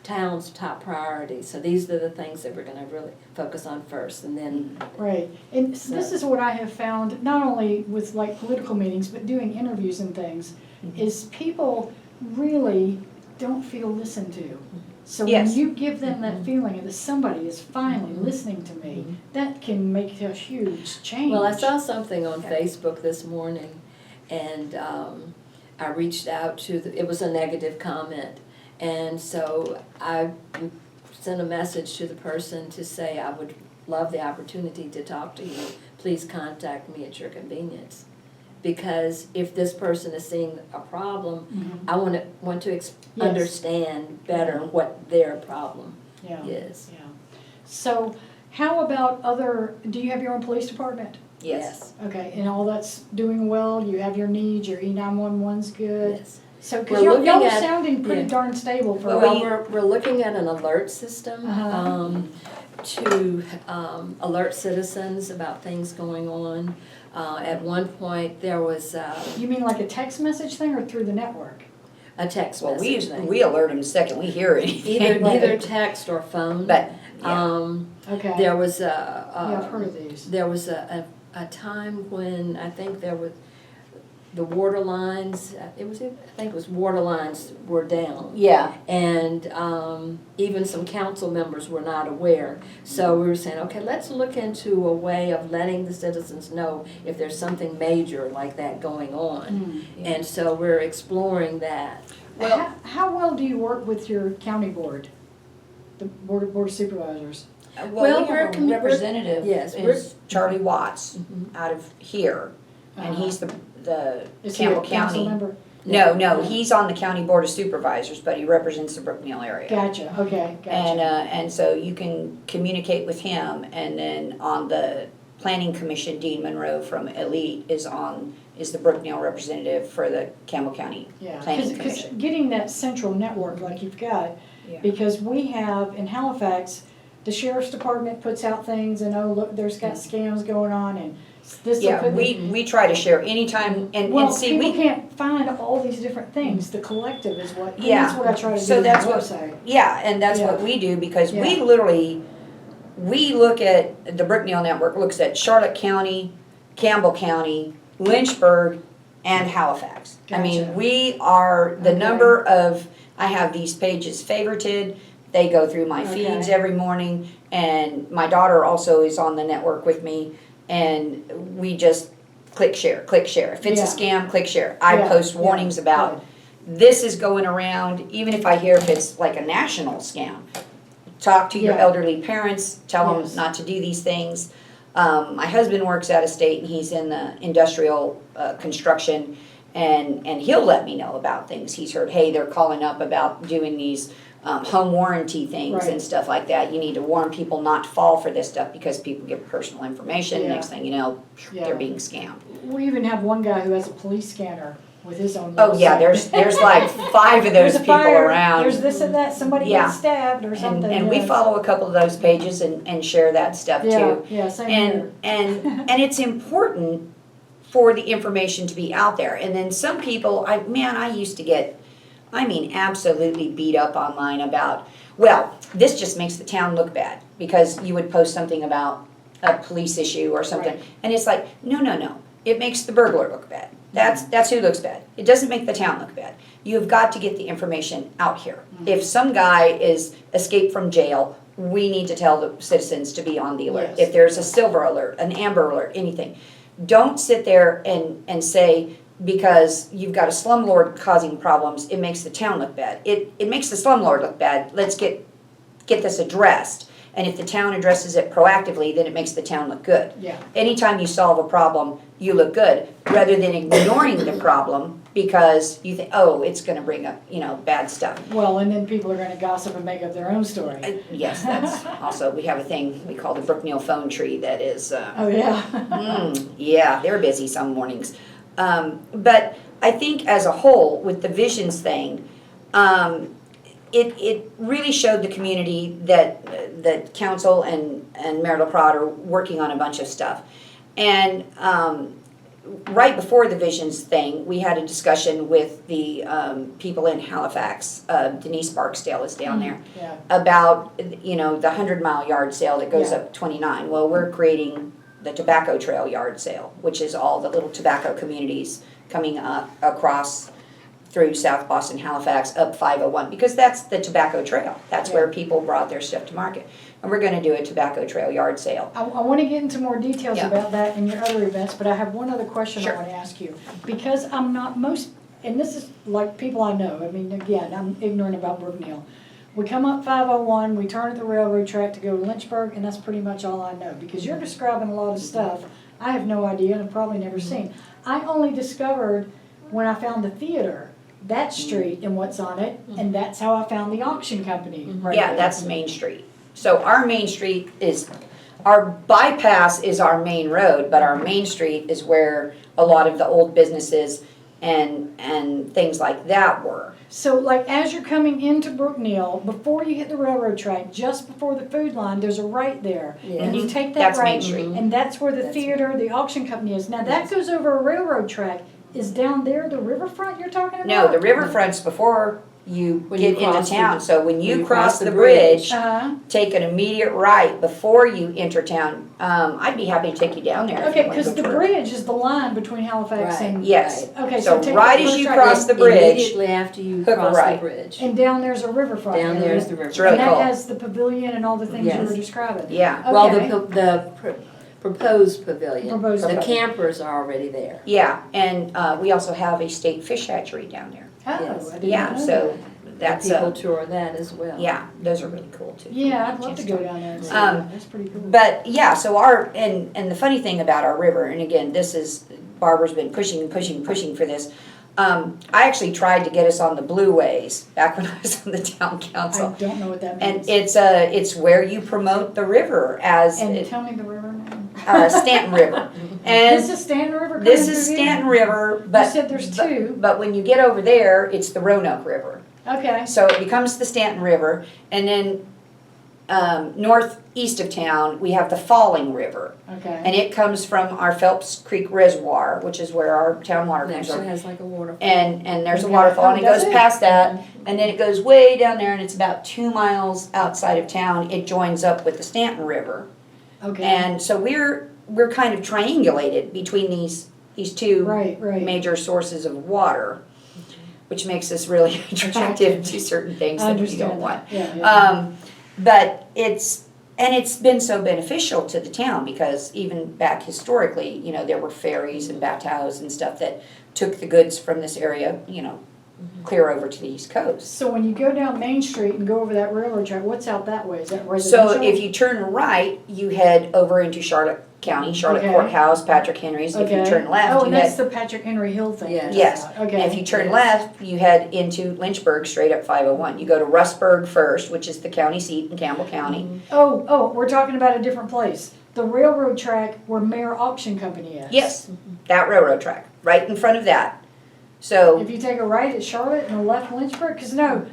town's top priorities. So these are the things that we're gonna really focus on first, and then, Right, and this is what I have found, not only with like political meetings, but doing interviews and things, is people really don't feel listened to. So when Yes. you give them that feeling that somebody is finally listening to me, that can make a huge change. well, I saw something on Okay. Facebook this morning, and I reached out to, it was a negative comment, and so I sent a message to the person to say, I would love the opportunity to talk to you. Please contact me at your convenience. Because if this person is seeing a problem, Mhm. I want to Yes. understand better what their problem Yeah, is. yeah. So how about do you have your own police department? Yes. Okay, and all that's doing well, you have your needs, your E911's good? Yes. So, We're because y'all looking are at- sounding pretty yeah. darn stable for. Well, we're looking at an alert system Uh-huh. to alert citizens about things going on. At one point, there was You mean like a text message thing or through the network? a text Well, message thing. we alert them the second we hear anything. Either text or phone. But, yeah. Okay. There was Yeah, I've heard of these. there was a time when I think there was the water lines. I think it was water lines were down. Yeah, And even some council members were not aware. So we were saying, okay, let's look into a way of letting the citizens know if there's something major like that going on. And so we're exploring that. Well- How well do you work with your county board? The board of supervisors? Well, we we're have a commu- we're- representative yes, is Charlie Watts Mhm. out of here, and Uh-huh. he's the Is he a Campbell council County. member? No, he's on the county board of supervisors, but he represents the Brookneal area. Gotcha, okay, And, gotcha. and so you can communicate with him, and then on the planning commission, Dean Monroe from Elite is the Brookneal representative for the Campbell County Yeah, Planning because Commission. getting that central network like you've got, Yeah. because we have in Halifax, the sheriff's department puts out things and, oh, look, there's got scams going on and this. Yeah, we try to share anytime, and Well, see, people we, can't find all these different things. The collective is what, and Yeah. that's what I try to do So on the that's what- website. yeah, and that's what Yeah. we do, because we Yeah. literally, we look at, the Brookneal Network looks at Charlotte County, Campbell County, Lynchburg, and Halifax. I mean, Gotcha. we are, the Okay. number of, I have these pages favorited, they go through my Okay. feeds every morning, and my daughter also is on the network with me, and we just click share, click share. If it's a scam, click share. I Yeah, post yeah, warnings about, this is going around, even if I hear if it's like a national scam. Talk to your Yeah. elderly parents, tell them Yes. not to do these things. My husband works out of state and he's in the industrial construction, and he'll let me know about things. He's heard, hey, they're calling up about doing these home warranty things Right. and stuff like that. You need to warn people not to fall for this stuff because people give personal information. Yeah. Next thing you know, Yeah. they're being scammed. We even have one guy who has a police scanner with his own. Oh yeah, website. there's like 5 of There's those a people fire, around. There's this and that, somebody Yeah. got stabbed or something. And we yes. follow a couple of those pages and share that stuff Yeah, too. yeah, same here. And it's important for the information to be out there. And then some people, I used to get, absolutely beat up online about, well, this just makes the town look bad because you would post something about a police issue or something. Right. And it's like, no, it makes the burglar look bad. That's who looks bad. It doesn't make the town look bad. You've got to get the information out here. If some guy is escaped from jail, we need to tell the citizens to be on the alert. Yes. If there's a silver alert, an amber alert, anything. Don't sit there and say, because you've got a slumlord causing problems, it makes the town look bad. It makes the slumlord look bad. Let's get this addressed. And if the town addresses it proactively, then it makes the town look good. Yeah. Anytime you solve a problem, you look good, rather than ignoring the problem because you think, oh, it's gonna bring up, bad stuff. Well, and then people are gonna gossip and make up their own story. Yes, that's also, we have a thing we call the Brookneal phone tree that is, Oh, yeah. yeah, they're busy some mornings. But I think as a whole, with the visions thing, it really showed the community that council and Mayor LaPrade are working on a bunch of stuff. And right before the visions thing, we had a discussion with the people in Halifax. Denise Barksdale is down there. Yeah. About, the 100-mile yard sale that goes Yeah. up 29. Well, we're creating the tobacco trail yard sale, which is all the little tobacco communities coming up across through South Boston, Halifax, up 501, because that's the tobacco trail. That's where people brought their stuff to market. And we're gonna do a tobacco trail yard sale. I want to get into more details Yeah. about that in your other events, but I have one other question Sure. I want to ask you. Because I'm not and this is like people I know, I mean, again, I'm ignorant about Brookneal. We come up 501, we turn at the railroad track to go to Lynchburg, and that's pretty much all I know. Because you're describing a lot of stuff I have no idea and have probably never seen. I only discovered when I found the theater, that street and what's on it, and that's how I found the auction company right Yeah, there. that's Main Street. So our Main Street our bypass is our main road, but our Main Street is where a lot of the old businesses and things like that were. So like as you're coming into Brookneal, before you hit the railroad track, just before the food line, there's a right there. And you take that That's Main right, Street. and that's where the That's theater, the auction company is. Now that goes over a railroad track. Is down there the riverfront you're talking about? No, the riverfront's before you When you get into cross the- town. So when you when you cross cross the the bridge, Uh-huh. take an immediate right before you enter town. I'd be happy to take you down there. if you Okay, wanna because go the tour. bridge is the line between Halifax Right. and. Yes. Okay, So take right the as first you right. cross the bridge, Immediately after you hook a cross right. the bridge. And down there's a riverfront. Down area. there's the river. It's really And that cool. has the pavilion and all the things you Yes. were describing. Yeah. Well, Okay. the proposed pavilion, Proposed the pavilion. campers are already there. Yeah, and we also have a state fish hatchery down there. Oh, Yes. I didn't Yeah, know so that. that's, People tour that as well. yeah, those are really cool too. Yeah, I'd love to go down there and see Um, that. That's pretty cool. But yeah, so and the funny thing about our river, and again, this is, Barbara's been pushing and pushing, pushing for this. I actually tried to get us on the Blue Ways back when I was on the town I council. don't know what that And means. it's where you promote the river as And tell me the river name. Stanton River. And This is Stanton River coming this is through here? Stanton River, but. You said there's two. But when you get over there, it's the Roanoke River. Okay, So it becomes the Stanton River, and then northeast of town, we have the Falling River. okay. And it comes from our Phelps Creek Reservoir, which is where our town water It comes actually from. has like a waterfall. And there's a Okay. waterfall, and it Oh, goes does it? past that, and then it goes way down there, and it's about 2 miles outside of town. It joins up with the Stanton River. Okay. And so we're kind of triangulated between these two Right, right. major sources of water, which makes us really attractive to certain things I that we understand don't want. that. Yeah. But it's been so beneficial to the town because even back historically, there were ferries and batows and stuff that took the goods from this area, clear over to the East Coast. So when you go down Main Street and go over that railroad track, what's out that way? Is that residential? So if you turn right, you head over into Charlotte County, Charlotte Okay. Courthouse, Patrick Henry's. If you Okay. turn left, Oh, you and head. that's the Patrick Henry Hill thing. Yes. Yes. Okay. And if you turn Yes. left, you head into Lynchburg, straight up 501. You go to Rustburg first, which is the county seat in Campbell County. Oh, we're talking about a different place. The railroad track where Mayor Auction Company is. Yes, that railroad track, right in front of that. So, If you take a right at Charlotte and a left Lynchburg, because no,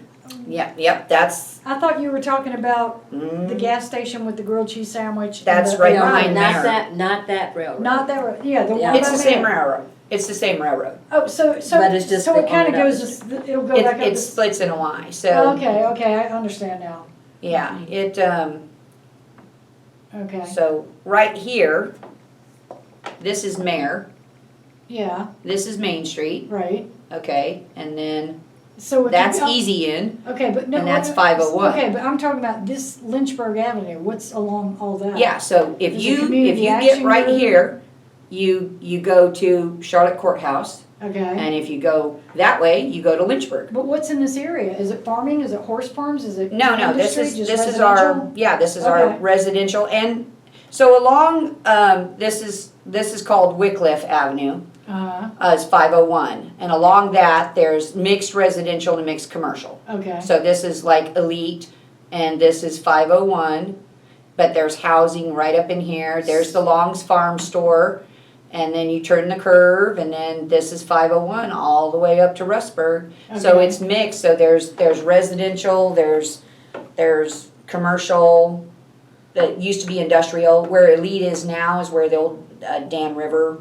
yep, that's, I thought you were talking about the mm, gas station with the grilled cheese sandwich. and That's the- right No, behind not there. not that railroad. Not that, yeah, the Yeah. one it's by the same Mayor. railroad. It's the same railroad. Oh, so But it's just so it on kind of another goes, it'll go back up. It the- splits in a Y, so, Okay, I understand now. yeah, Okay, so right here, this is Mare, yeah, this is Main Street, right. okay, and then So if that's you, Easy In. Okay, but no. and that's what- 501. Okay, but I'm talking about this Lynchburg Avenue. What's along all that? Yeah, so if There's a you community get action right group. here, you go to Charlotte Courthouse, Okay. and if you go that way, you go to Lynchburg. But what's in this area? Is it farming? Is it horse farms? Is it No, this industry? is Just this is our residential? this is our Okay. residential, and so along this is called Wycliffe Avenue. Is 501, and along that there's mixed residential and mixed commercial. Okay. So this is like elite, and this is 501, but there's housing right up in here. There's the Long's Farm Store, and then you turn the curve, and then this is 501 all the way up to Rustburg. So Okay. it's mixed. So there's residential, there's commercial. That used to be industrial. Where elite is now is where the old Dan River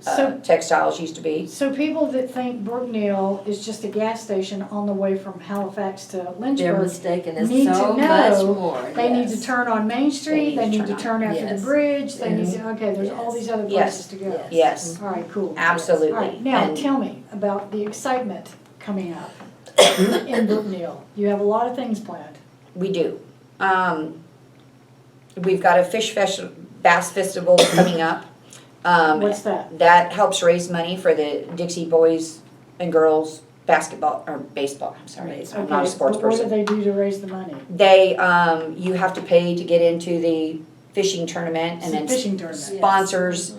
So textiles used to be. So people that think Brookneal is just a gas station on the way from Halifax to They're Lynchburg, mistaken, it's need to so know much more, they need to yes. turn on Main Street, they need to turn after Yes. the bridge, they need Mhm. to, okay, there's all these other Yes. places to go. Yes, All right, cool. absolutely. All right, now And- tell me about the excitement coming up in Brookneal. You have a lot of things planned. We do. We've got a bass festival coming up. What's that? That helps raise money for the Dixie boys and girls basketball, or baseball, I'm sorry. I'm not a Okay, sports but what do person. they do to raise the money? They, you have to pay to get into the fishing tournament, It's and a then fishing tournament. sponsors,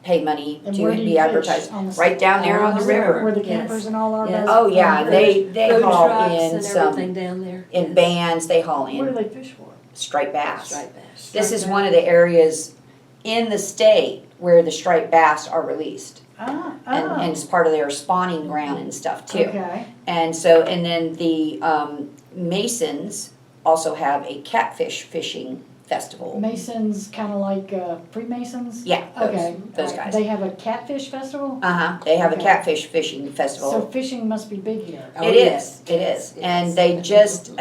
pay money And to where do you be fish? advertised. On the Right down there on the river. Where the Yes. campers and all are? Yes. Oh, yeah, they Food haul trucks in and some, everything down there. in Yes. bands, they haul What do in they fish for? striped bass. Striped bass. This is one of the areas in the state where the striped bass are released. And it's part of their spawning ground and stuff too. Okay, And so, and then the Masons also have a catfish fishing festival. Masons, kinda like Freemasons? Yeah, Okay. those all right. guys. They have a catfish festival? They have a Okay. catfish fishing So festival. fishing must be big here. Oh, It yes, is, it yes, is. yes. And they just,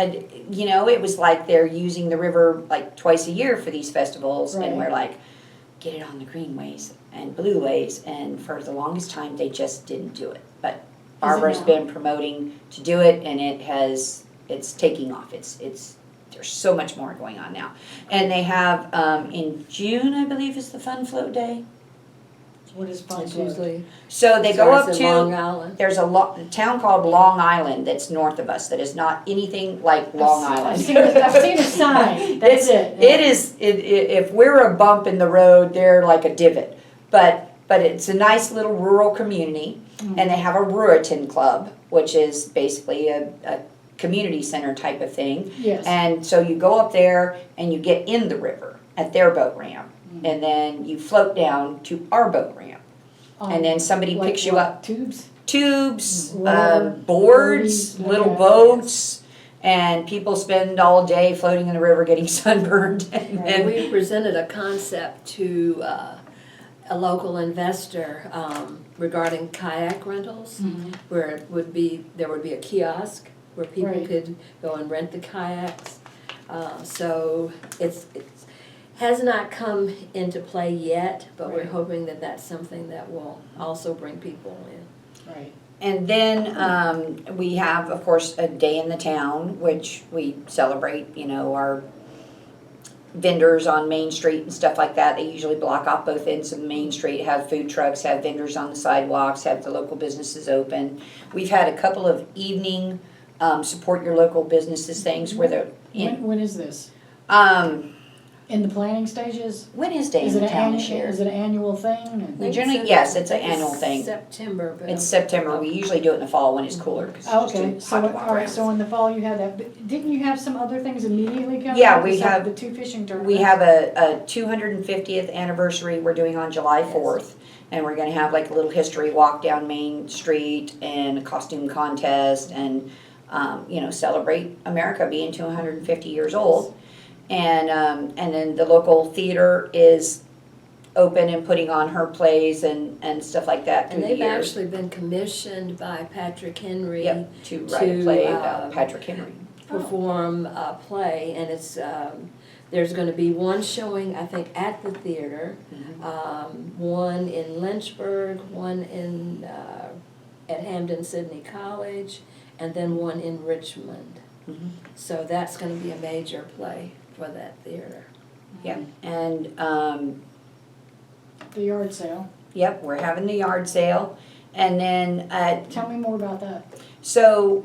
you know, it was like they're using the river like twice a year for these festivals. And Right. we're like, get it on the greenways and blueways. And for the longest time, they just didn't do it. But Barbara's now? been promoting to do it, and it's taking off. There's so much more going on now. And they have, in June, I believe, is the Fun Float Day. What is fun It's float? usually So they go up starts in Long to, Island. there's a town called Long Island that's north of us, that is not anything like Long Island. I've seen a sign, that's it. It is, if we're a bump in the road, they're like a divot. But it's a nice little rural community, and they have a Ruritan Club, which is basically a community center type of thing. Yes. And so you go up there and you get in the river at their boat ramp, and then you float down to our boat ramp. And then somebody Like picks you what, up. Tubes? Tubes, Whatever, boards, boardies, little okay. boats, and people spend all day floating in the river getting sunburned. And We presented a concept to a local investor regarding kayak rentals, where there would be a kiosk where people Right. could go and rent the kayaks. So it has not come into play yet, but we're Right. hoping that that's something that will also bring people in. Right. And then we have, of course, a day in the town, which we celebrate, you know, our vendors on Main Street and stuff like that. They usually block off both ends of Main Street, have food trucks, have vendors on the sidewalks, have the local businesses open. We've had a couple of evening support your local businesses things where they're When is this? In the planning stages? when is Day Is in it the an Town annual, this year? is it an annual thing? We generally, yes, it's an I think annual thing. September, but. It's September. We usually do it in the fall when it's cooler. 'Cause it's Oh, just okay, too so, hot to walk all right, around. so in the fall you have that, but didn't you have some other things immediately coming? Yeah, up we besides have- the two fishing tournaments? We have a 250th anniversary we're doing on July Yes. 4th. And we're gonna have like a little history walk down Main Street and a costume contest and, you know, celebrate America being 250 years old. And then the local theater is open and putting on her plays and stuff like that through And the they've years. actually been commissioned by Patrick Henry. Yep, to write a play about um, Patrick Henry. Perform a play, and it's, there's gonna be one showing, I think, at the theater, one in Lynchburg, one in, at Hampden Sydney College, and then one in Richmond. Mhm. So that's gonna be a major play for that theater. Yeah, and The yard sale. Yep, we're having the yard sale. And then, Tell me more about that. so,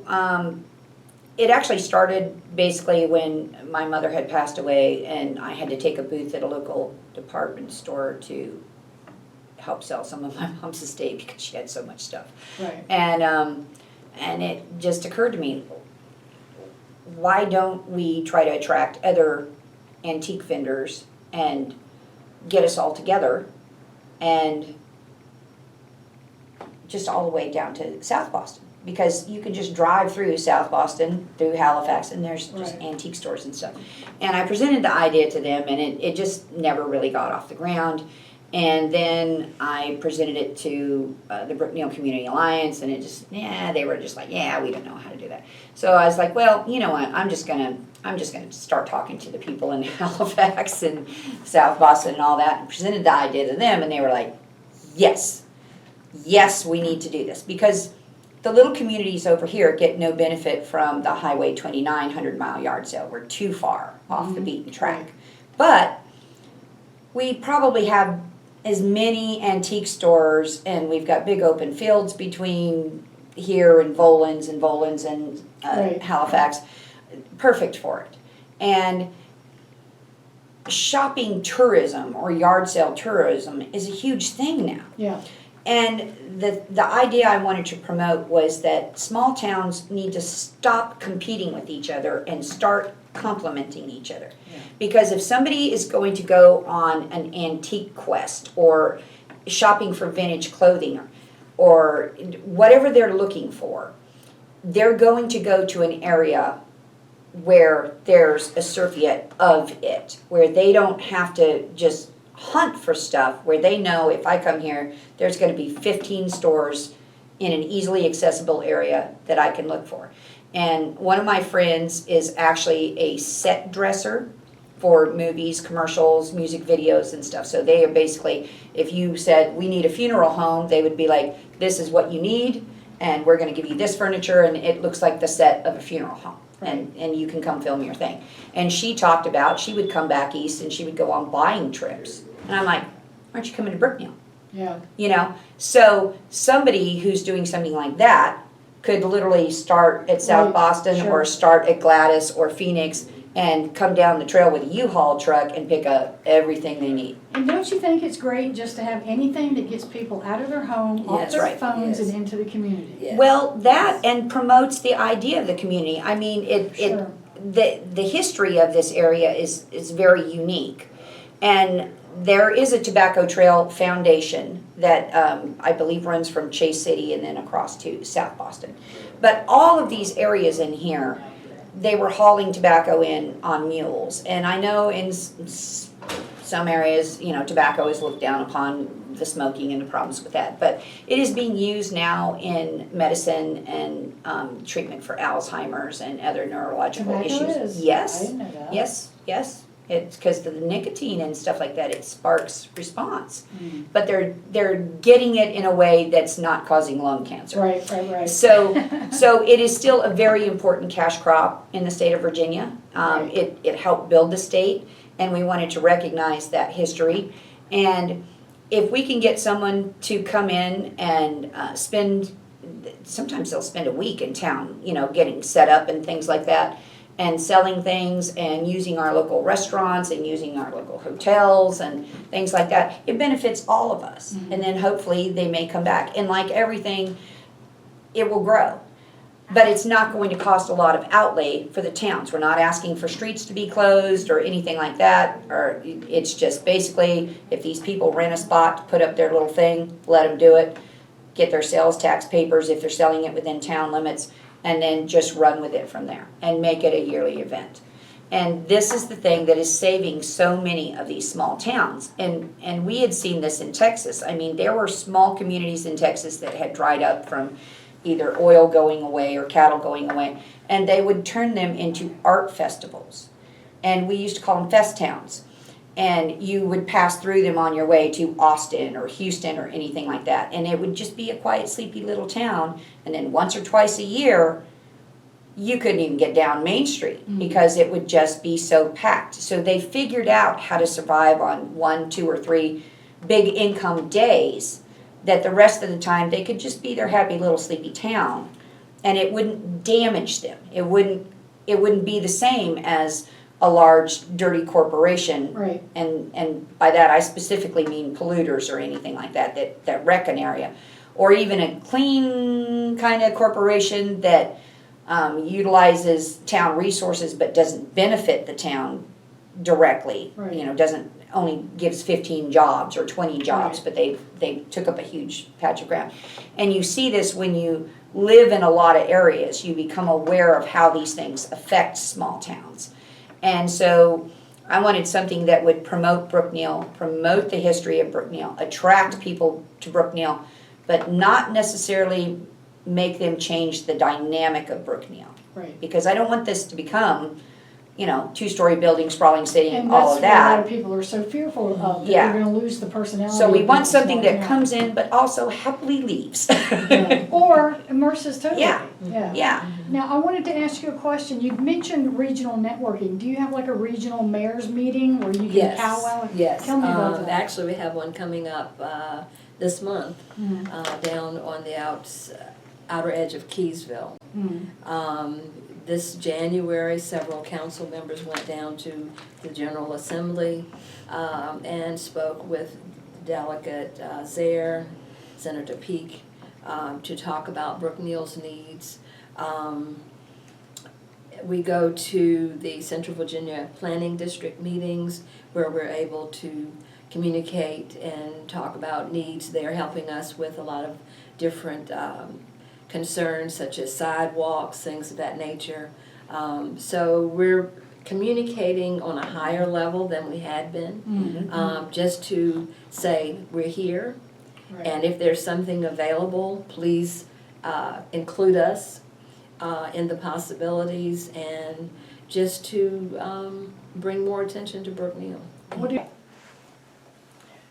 it actually started basically when my mother had passed away and I had to take a booth at a local department store to help sell some of my mom's estate because she had so much stuff. Right. And it just occurred to me, why don't we try to attract other antique vendors and get us all together and just all the way down to South Boston? Because you can just drive through South Boston, through Halifax, and there's just Right. antique stores and stuff. And I presented the idea to them, and it just never really got off the ground. And then I presented it to the Brookneal Community Alliance, and it just, they were just like, yeah, we don't know how to do that. So I was like, well, you know what, I'm just gonna start talking to the people in Halifax and South Boston and all that, and presented the idea to them, and they were like, yes, we need to do this. Because the little communities over here get no benefit from the Highway 29 100-mile yard sale. We're too far off the beaten track. Right. But we probably have as many antique stores, and we've got big open fields between here and Volans and Right. Halifax. Perfect for it. And shopping tourism or yard sale tourism is a huge thing now. Yeah. And the idea I wanted to promote was that small towns need to stop competing with each other and start complementing each other. Yeah. Because if somebody is going to go on an antique quest or shopping for vintage clothing or whatever they're looking for, they're going to go to an area where there's a surfeit of it, where they don't have to just hunt for stuff, where they know if I come here, there's going to be 15 stores in an easily accessible area that I can look for. And one of my friends is actually a set dresser for movies, commercials, music videos and stuff. So they are basically, if you said, we need a funeral home, they would be like, this is what you need, and we're going to give you this furniture, and it looks like the set of a funeral home. And you can come film your thing. And she talked about, she would come back east and she would go on buying trips. And I'm like, aren't you coming to Brookneal? Yeah. You know, so somebody who's doing something like that could literally start at South Right, Boston sure. or start at Gladys or Phoenix and come down the trail with a U-Haul truck and pick up everything they need. And don't you think it's great just to have anything that gets people out of their home, off Yes, their right. phones, Yes. and into the community? Yes. Well, that and promotes the idea of the community. I mean, Sure. the history of this area is very unique. And there is a Tobacco Trail Foundation that I believe runs from Chase City and then across to South Boston. But all of these areas in here, they were hauling tobacco in on mules. And I know in some areas, you know, tobacco is looked down upon, the smoking and the problems with that. But it is being used now in medicine and treatment for Alzheimer's and other neurological Tobacco issues. is? Yes. I didn't know that. Yes. It's because of the nicotine and stuff like that, it sparks response. Mm. But they're getting it in a way that's not causing lung cancer. Right. So it is still a very important cash crop in the state of Virginia. Right. It helped build the state, and we wanted to recognize that history. And if we can get someone to come in and sometimes they'll spend a week in town, you know, getting set up and things like that, and selling things and using our local restaurants and using our local hotels and things like that, it benefits all of us. Mm-hmm. And then hopefully they may come back. And like everything, it will grow. But it's not going to cost a lot of outlay for the towns. We're not asking for streets to be closed or anything like that. Or it's just basically, if these people rent a spot to put up their little thing, let them do it. Get their sales tax papers if they're selling it within town limits, and then just run with it from there and make it a yearly event. And this is the thing that is saving so many of these small towns. And we had seen this in Texas. I mean, there were small communities in Texas that had dried up from either oil going away or cattle going away, and they would turn them into art festivals. And we used to call them fest towns. And you would pass through them on your way to Austin or Houston or anything like that. And it would just be a quiet, sleepy little town. And then once or twice a year, you couldn't even get down Main Street because it would just be so packed. So they figured out how to survive on 1, 2, or 3 big income days, that the rest of the time they could just be their happy little sleepy town, and it wouldn't damage them. It wouldn't be the same as a large dirty corporation. Right. And by that I specifically mean polluters or anything like that wreck an area. Or even a clean kind of corporation that utilizes town resources but doesn't benefit the town directly. Right. You know, doesn't only gives 15 jobs or 20 jobs, Right. but they took up a huge patch of ground. And you see this when you live in a lot of areas, you become aware of how these things affect small towns. And so I wanted something that would promote Brookneal, promote the history of Brookneal, attract people to Brookneal, but not necessarily make them change the dynamic of Brookneal. Right. Because I don't want this to become, you know, two-story building, sprawling city, And all of that's what a lot that. of people are so fearful of, that Yeah. they're gonna lose the personality. So we of want being a something small that town. comes in, but also happily leaves. Yeah. Or immerses totally. Yeah. Yeah. Yeah. Now, I wanted to ask you a question. You mentioned regional networking. Do you have like a regional mayor's meeting where you can Yes, powwow? yes. Tell me about that. Actually, we have one coming up this month Mhm. down on the outer edge of Keysville. Mhm. This January, several council members went down to the General Assembly and spoke with Delegate Zaire, Senator Peake, to talk about Brookneal's needs. We go to the Central Virginia Planning District meetings where we're able to communicate and talk about needs. They're helping us with a lot of different concerns such as sidewalks, things of that nature. So we're communicating on a higher level than we had been, just to say we're here, Right. and if there's something available, please include us in the possibilities, and just to bring more attention to Brookneal. What do you-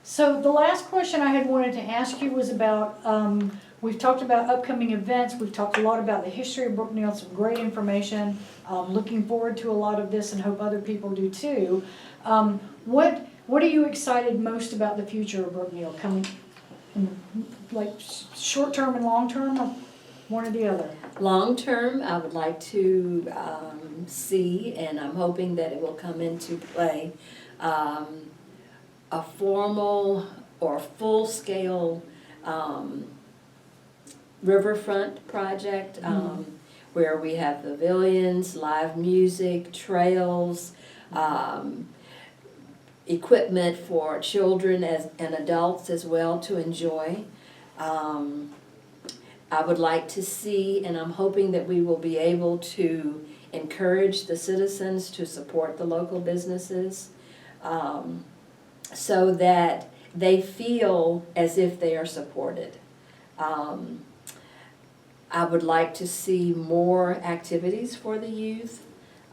So the last question I had wanted to ask you was about, we've talked about upcoming events, we've talked a lot about the history of Brookneal, some great information. Looking forward to a lot of this and hope other people do too. What are you excited most about the future of Brookneal coming, like short term and long term, or one or the other? Long term, I would like to see, and I'm hoping that it will come into play, a formal or full-scale riverfront project where we have pavilions, live music, trails, equipment for children and adults as well to enjoy. I would like to see, and I'm hoping that we will be able to encourage the citizens to support the local businesses, so that they feel as if they are supported. I would like to see more activities for the youth,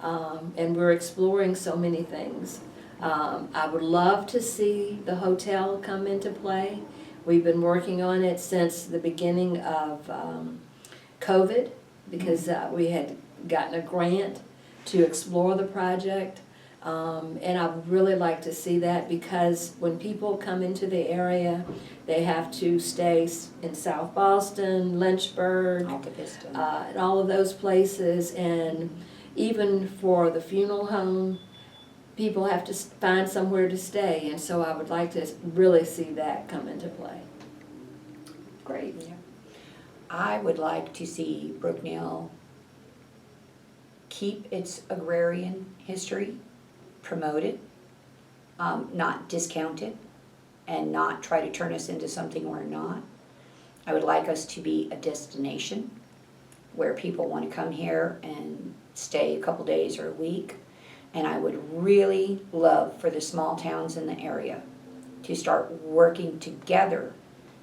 and we're exploring so many things. I would love to see the hotel come into play. We've been working on it since the beginning of COVID, because we had gotten a grant to explore the project. And I would really like to see that, because when people come into the area, they have to stay in South Boston, Lynchburg, and all of those places. And even for the funeral home, people have to find somewhere to stay. And so I would like to really see that come into play. Great. Yeah. I would like to see Brookneal keep its agrarian history, promote it, not discount it, and not try to turn us into something we're not. I would like us to be a destination where people want to come here and stay a couple days or a week. And I would really love for the small towns in the area to start working together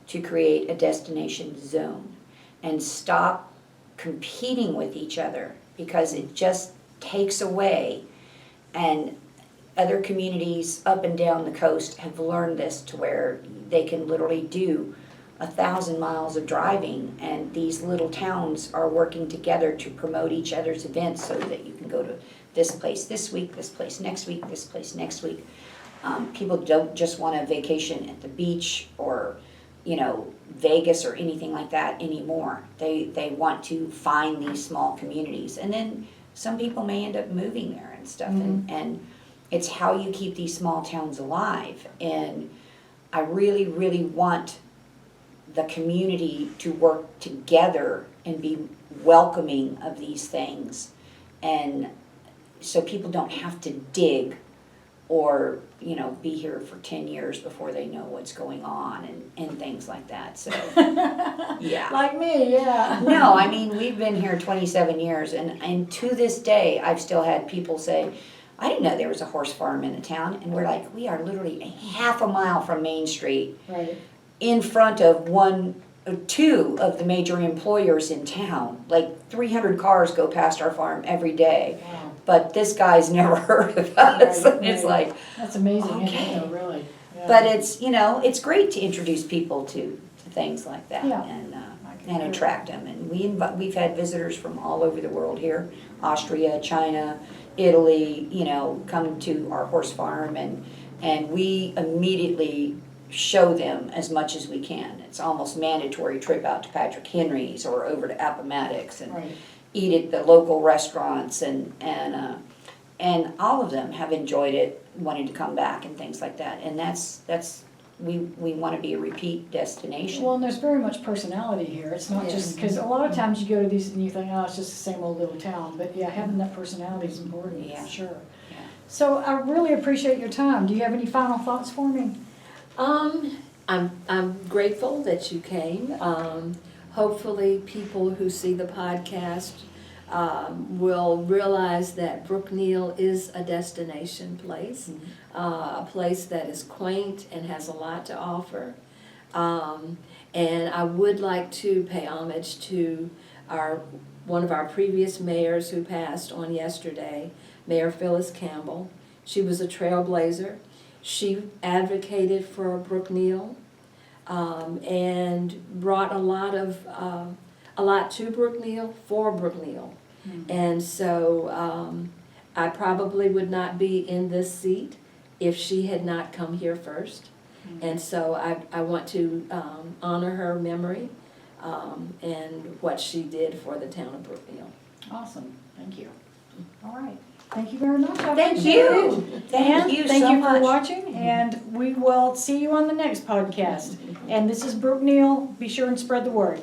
to create a destination zone and stop competing with each other, because it just takes away. And other communities up and down the coast have learned this, to where they can literally do 1,000 miles of driving, and these little towns are working together to promote each other's events, so that you can go to this place this week, this place next week, this place next week. People don't just want a vacation at the beach or, Vegas or anything like that anymore. They want to find these small communities. And then some people may end up moving there and stuff. And it's how you keep these small towns alive. And I really, really want the community to work together and be welcoming of these things. And so people don't have to dig or, be here for 10 years before they know what's going on and things like that. So, yeah. Like me, yeah. No, I mean, we've been here 27 years, and to this day, I've still had people say, I didn't know there was a horse farm in the town. And we're like, we are literally a half a mile from Main Street, Right. in front of two of the major employers in town. Like 300 cars go past our farm every day. Wow. But this guy's never heard of us. Right, It's right. like, That's amazing, Okay. isn't it, though, really? Yeah. but it's great to introduce people to things like that Yeah. and I can and agree. attract them. And we've had visitors from all over the world here, Austria, China, Italy, come to our horse farm, and we immediately show them as much as we can. It's almost mandatory trip out to Patrick Henry's or over to Appomattox and Right. eat at the local restaurants, and all of them have enjoyed it, wanting to come back and things like that. And that's we want to be a repeat destination. Well, and there's very much personality here. It's not just, because a lot of times you go to these and you think, oh, it's just the same old little town. But yeah, having that personality is important, Yeah. for sure. Yeah. So I really appreciate your time. Do you have any final thoughts for me? I'm grateful that you came. Hopefully people who see the podcast will realize that Brookneal is a destination place, a place that is quaint and has a lot to offer. And I would like to pay homage to one of our previous mayors who passed on yesterday, Mayor Phyllis Campbell. She was a trailblazer. She advocated for Brookneal and brought a lot to Brookneal for Brookneal. And so I probably would not be in this seat if she had not come here first. And so I want to honor her memory and what she did for the town of Brookneal. Awesome. Thank you. All right. Thank you very much. I Thank appreciate you. it. Thank And you thank so you for much. watching, and we will see you on the next podcast. And this is Brookneal. Be sure and spread the word.